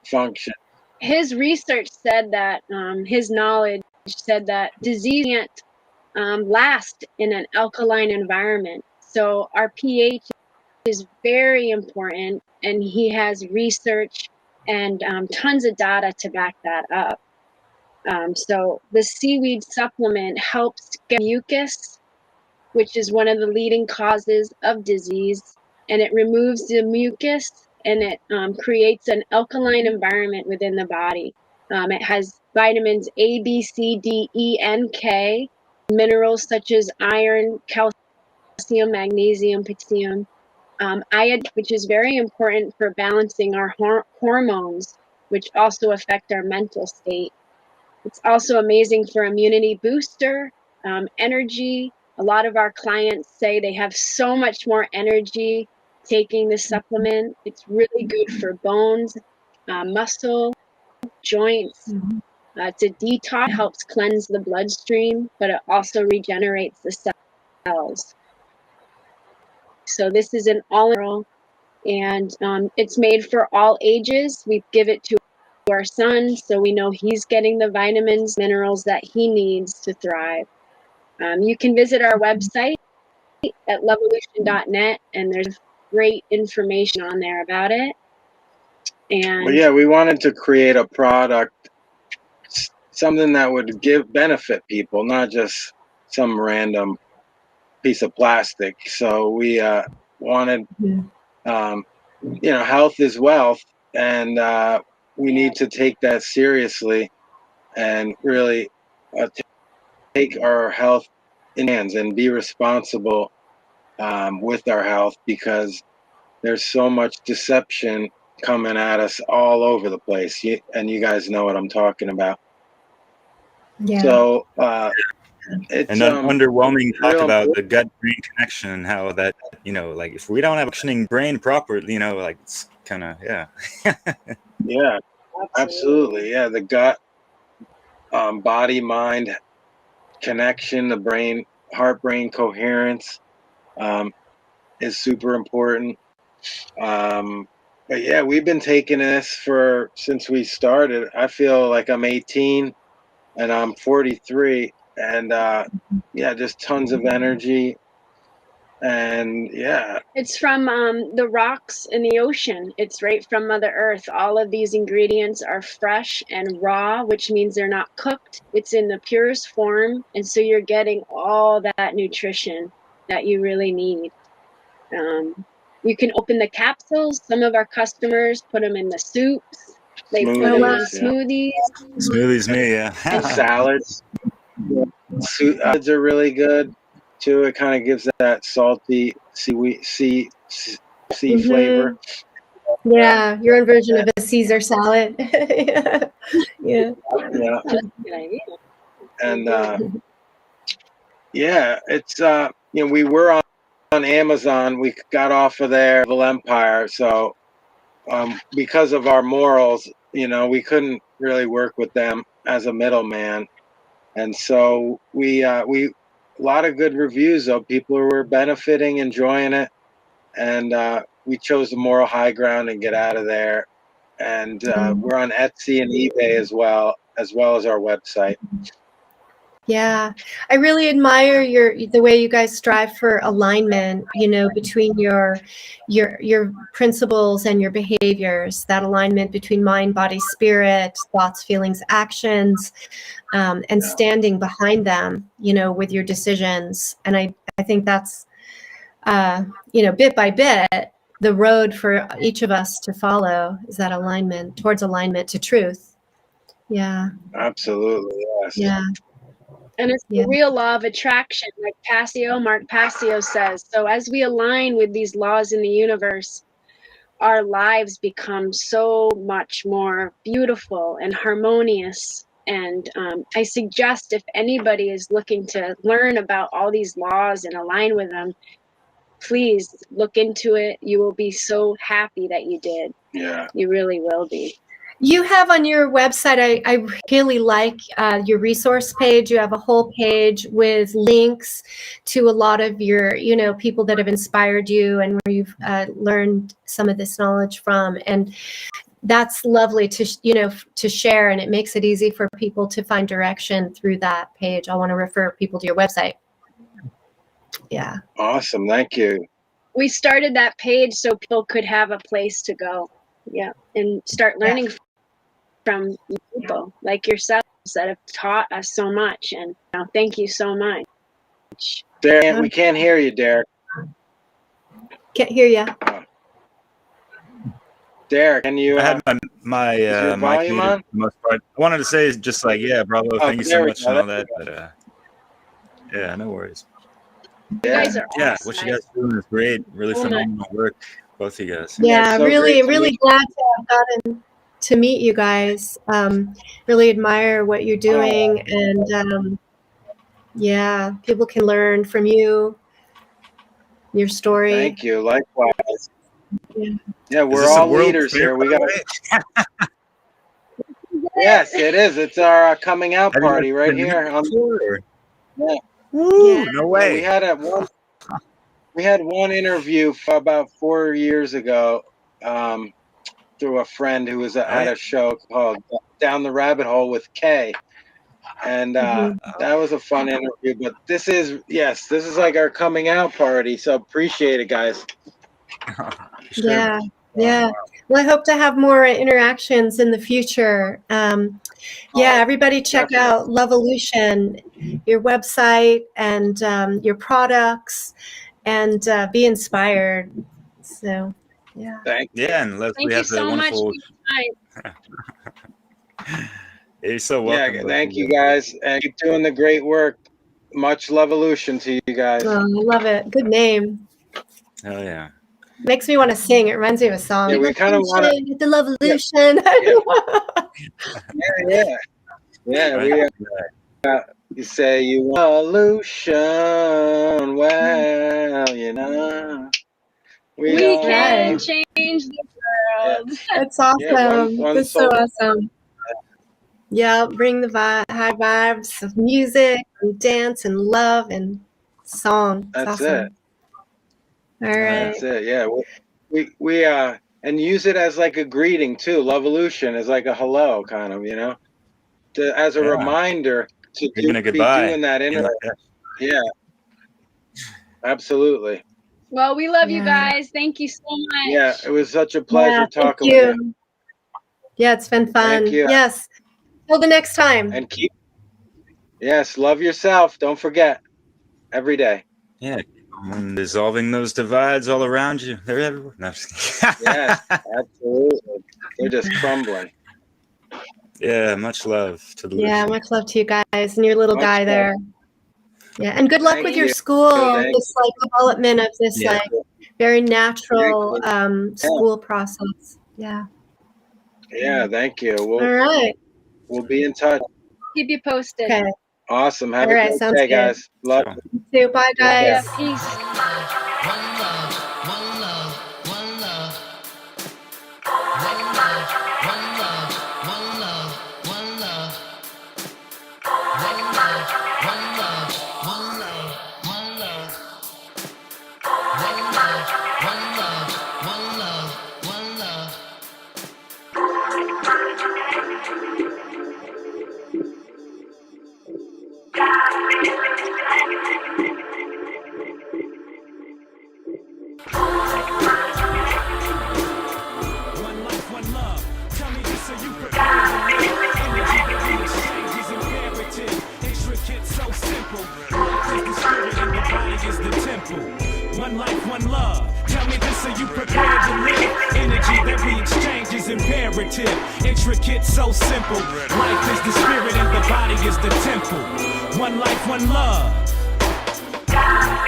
function. His research said that, his knowledge said that disease can't last in an alkaline environment. So our pH is very important, and he has research and tons of data to back that up. So the seaweed supplement helps get mucus, which is one of the leading causes of disease, and it removes the mucus, and it creates an alkaline environment within the body. It has vitamins A, B, C, D, E, and K, minerals such as iron, calcium, magnesium, potassium, iodine, which is very important for balancing our hormones, which also affect our mental state. It's also amazing for immunity booster, energy. A lot of our clients say they have so much more energy taking this supplement. It's really good for bones, muscle, joints. It's a detox, helps cleanse the bloodstream, but it also regenerates the cells. So this is an all-in-one, and it's made for all ages. We give it to our son, so we know he's getting the vitamins, minerals that he needs to thrive. You can visit our website at luv-a-lution.net, and there's great information on there about it. And well, yeah, we wanted to create a product, something that would benefit people, not just some random piece of plastic. So we wanted, health is wealth, and we need to take that seriously and really take our health in hands and be responsible with our health, because there's so much deception coming at us all over the place. And you guys know what I'm talking about. Yeah. So it's and underwhelming talk about important. the gut-brain connection and how that, like if we don't have a functioning brain properly, like it's kind of, yeah. Yeah, absolutely. Yeah, the gut, body, mind connection, the brain, heart-brain coherence is super important. But yeah, we've been taking this since we started. I feel like I'm 18 and I'm 43, and just tons of energy. And yeah, it's from the rocks in the ocean. It's right from Mother Earth. All of these ingredients are fresh and raw, which means they're not cooked. It's in the purest form, and so you're getting all that nutrition that you really need. You can open the capsules. Some of our customers put them in the soups. They put them on smoothies. Smoothies, me, yeah. And salads. Salads are really good too. It kind of gives that salty sea flavor. Yeah, your own version of a Caesar salad. Yeah. Yeah. That's a good idea. And it's we were on Amazon. We got off of there, the Empire. So because of our morals, we couldn't really work with them as a middleman. And so we a lot of good reviews, though. People were benefiting, enjoying it, and we chose the moral high ground and get out of there. And we're on Etsy and eBay as well as our website. Yeah, I really admire the way you guys strive for alignment, between your principles and your behaviors, that alignment between mind, body, spirit, thoughts, feelings, actions, and standing behind them, with your decisions. And I think that's, bit by bit, the road for each of us to follow is that alignment towards alignment to truth. Yeah. Absolutely. Yes. Yeah. And it's the real law of attraction, like Mark Passio says. So as we align with these laws in the universe, our lives become so much more beautiful and harmonious. And I suggest if anybody is looking to learn about all these laws and align with them, please look into it. You will be so happy that you did. Yeah. You really will be. You have on your website, I really like your resource page. You have a whole page with links to a lot of your, people that have inspired you and where you've learned some of this knowledge from. And that's lovely to share, and it makes it easy for people to find direction through that page. I want to refer people to your website. Yeah. Awesome. Thank you. We started that page so people could have a place to go. Yeah. And start learning from people like yourselves that have taught us so much. And thank you so much. Derek, we can't hear you, Derek. Can't hear you. Derek, can you? I had my mic muted for the most part. I wanted to say just like, yeah, bravo, thank you so much and all that. But yeah, no worries. You guys are awesome. What you guys are doing is great. Really phenomenal work, both of you guys. Yeah, so really glad to have gotten to meet you guys. Really admire what you're doing, and people can learn from you, your story. Thank you. Likewise. Yeah, we're all leaders here. We got. Yes, it is. It's our coming out party right here. Yeah. Woo, no way. We had one interview about 4 years ago through a friend who was at a show called Down the Rabbit Hole with Kay. And that was a fun interview. But this is like our coming out party. So appreciate it, guys. Sure. Yeah. Well, I hope to have more interactions in the future. Everybody check out Luv-A-Lution, your website and your products, and be inspired. So, yeah. Thank you. Yeah, and thank you so much for your time. You're so welcome. Yeah, thank you guys, and keep doing the great work. Much Luv-A-Lution to you guys. Oh, I love it. Good name. Hell yeah. Makes me want to sing. It reminds me of a song. Yeah, we kind of want to the Luv-A-Lution. You say you want Luv-A-Lution. Well, we can change the world. That's awesome. That's so awesome. Yeah, bring the high vibes of music and dance and love and song. That's awesome. it. All right. That's it. Yeah. We and use it as like a greeting too. Luv-A-Lution is like a hello kind of, as a reminder to be doing that Yeah. Absolutely. Well, we love you guys. Thank you so much. Yeah, it was such a pleasure talking with you. Yeah, it's been fun. Thank you. Yes. Till the next time. And love yourself. Don't forget. Every day. Yeah. And dissolving those divides all around you. They're everywhere. No, yes, absolutely. They're just crumbling. Yeah, much love to the much love to you guys and your little guy there. Yeah, and good luck with your school. This development of this very natural school process. Yeah. Yeah, thank you. All right. We'll be in touch. Keep you posted. Okay. Awesome. Have a great day, guys. Love you. You too. Bye, guys. Yeah, peace. One life, one love. Tell me this, are you prepared to live? Energy that we exchange is imperative. Intricate, so simple. Life is the spirit and the body is the temple. One life, one love. I'm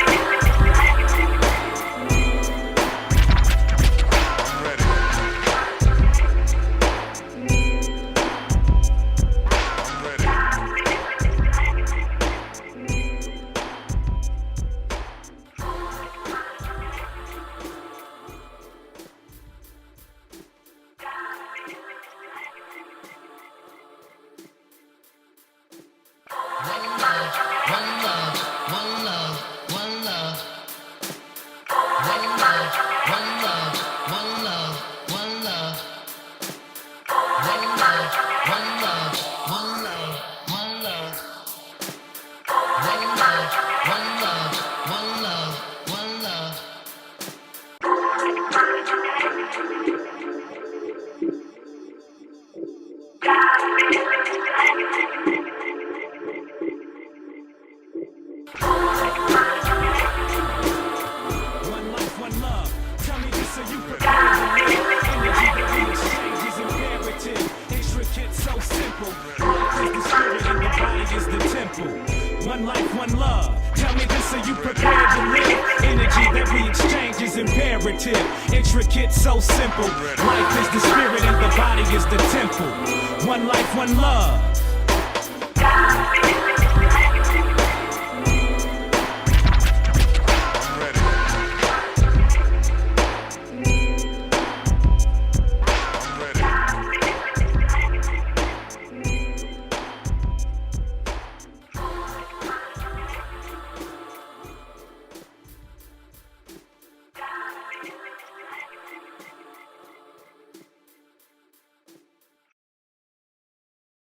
ready. one life, one love. Tell me this, are you prepared to live? Energy that we exchange is imperative. Intricate, so simple. Life is the spirit and the body is the temple. One life, one love.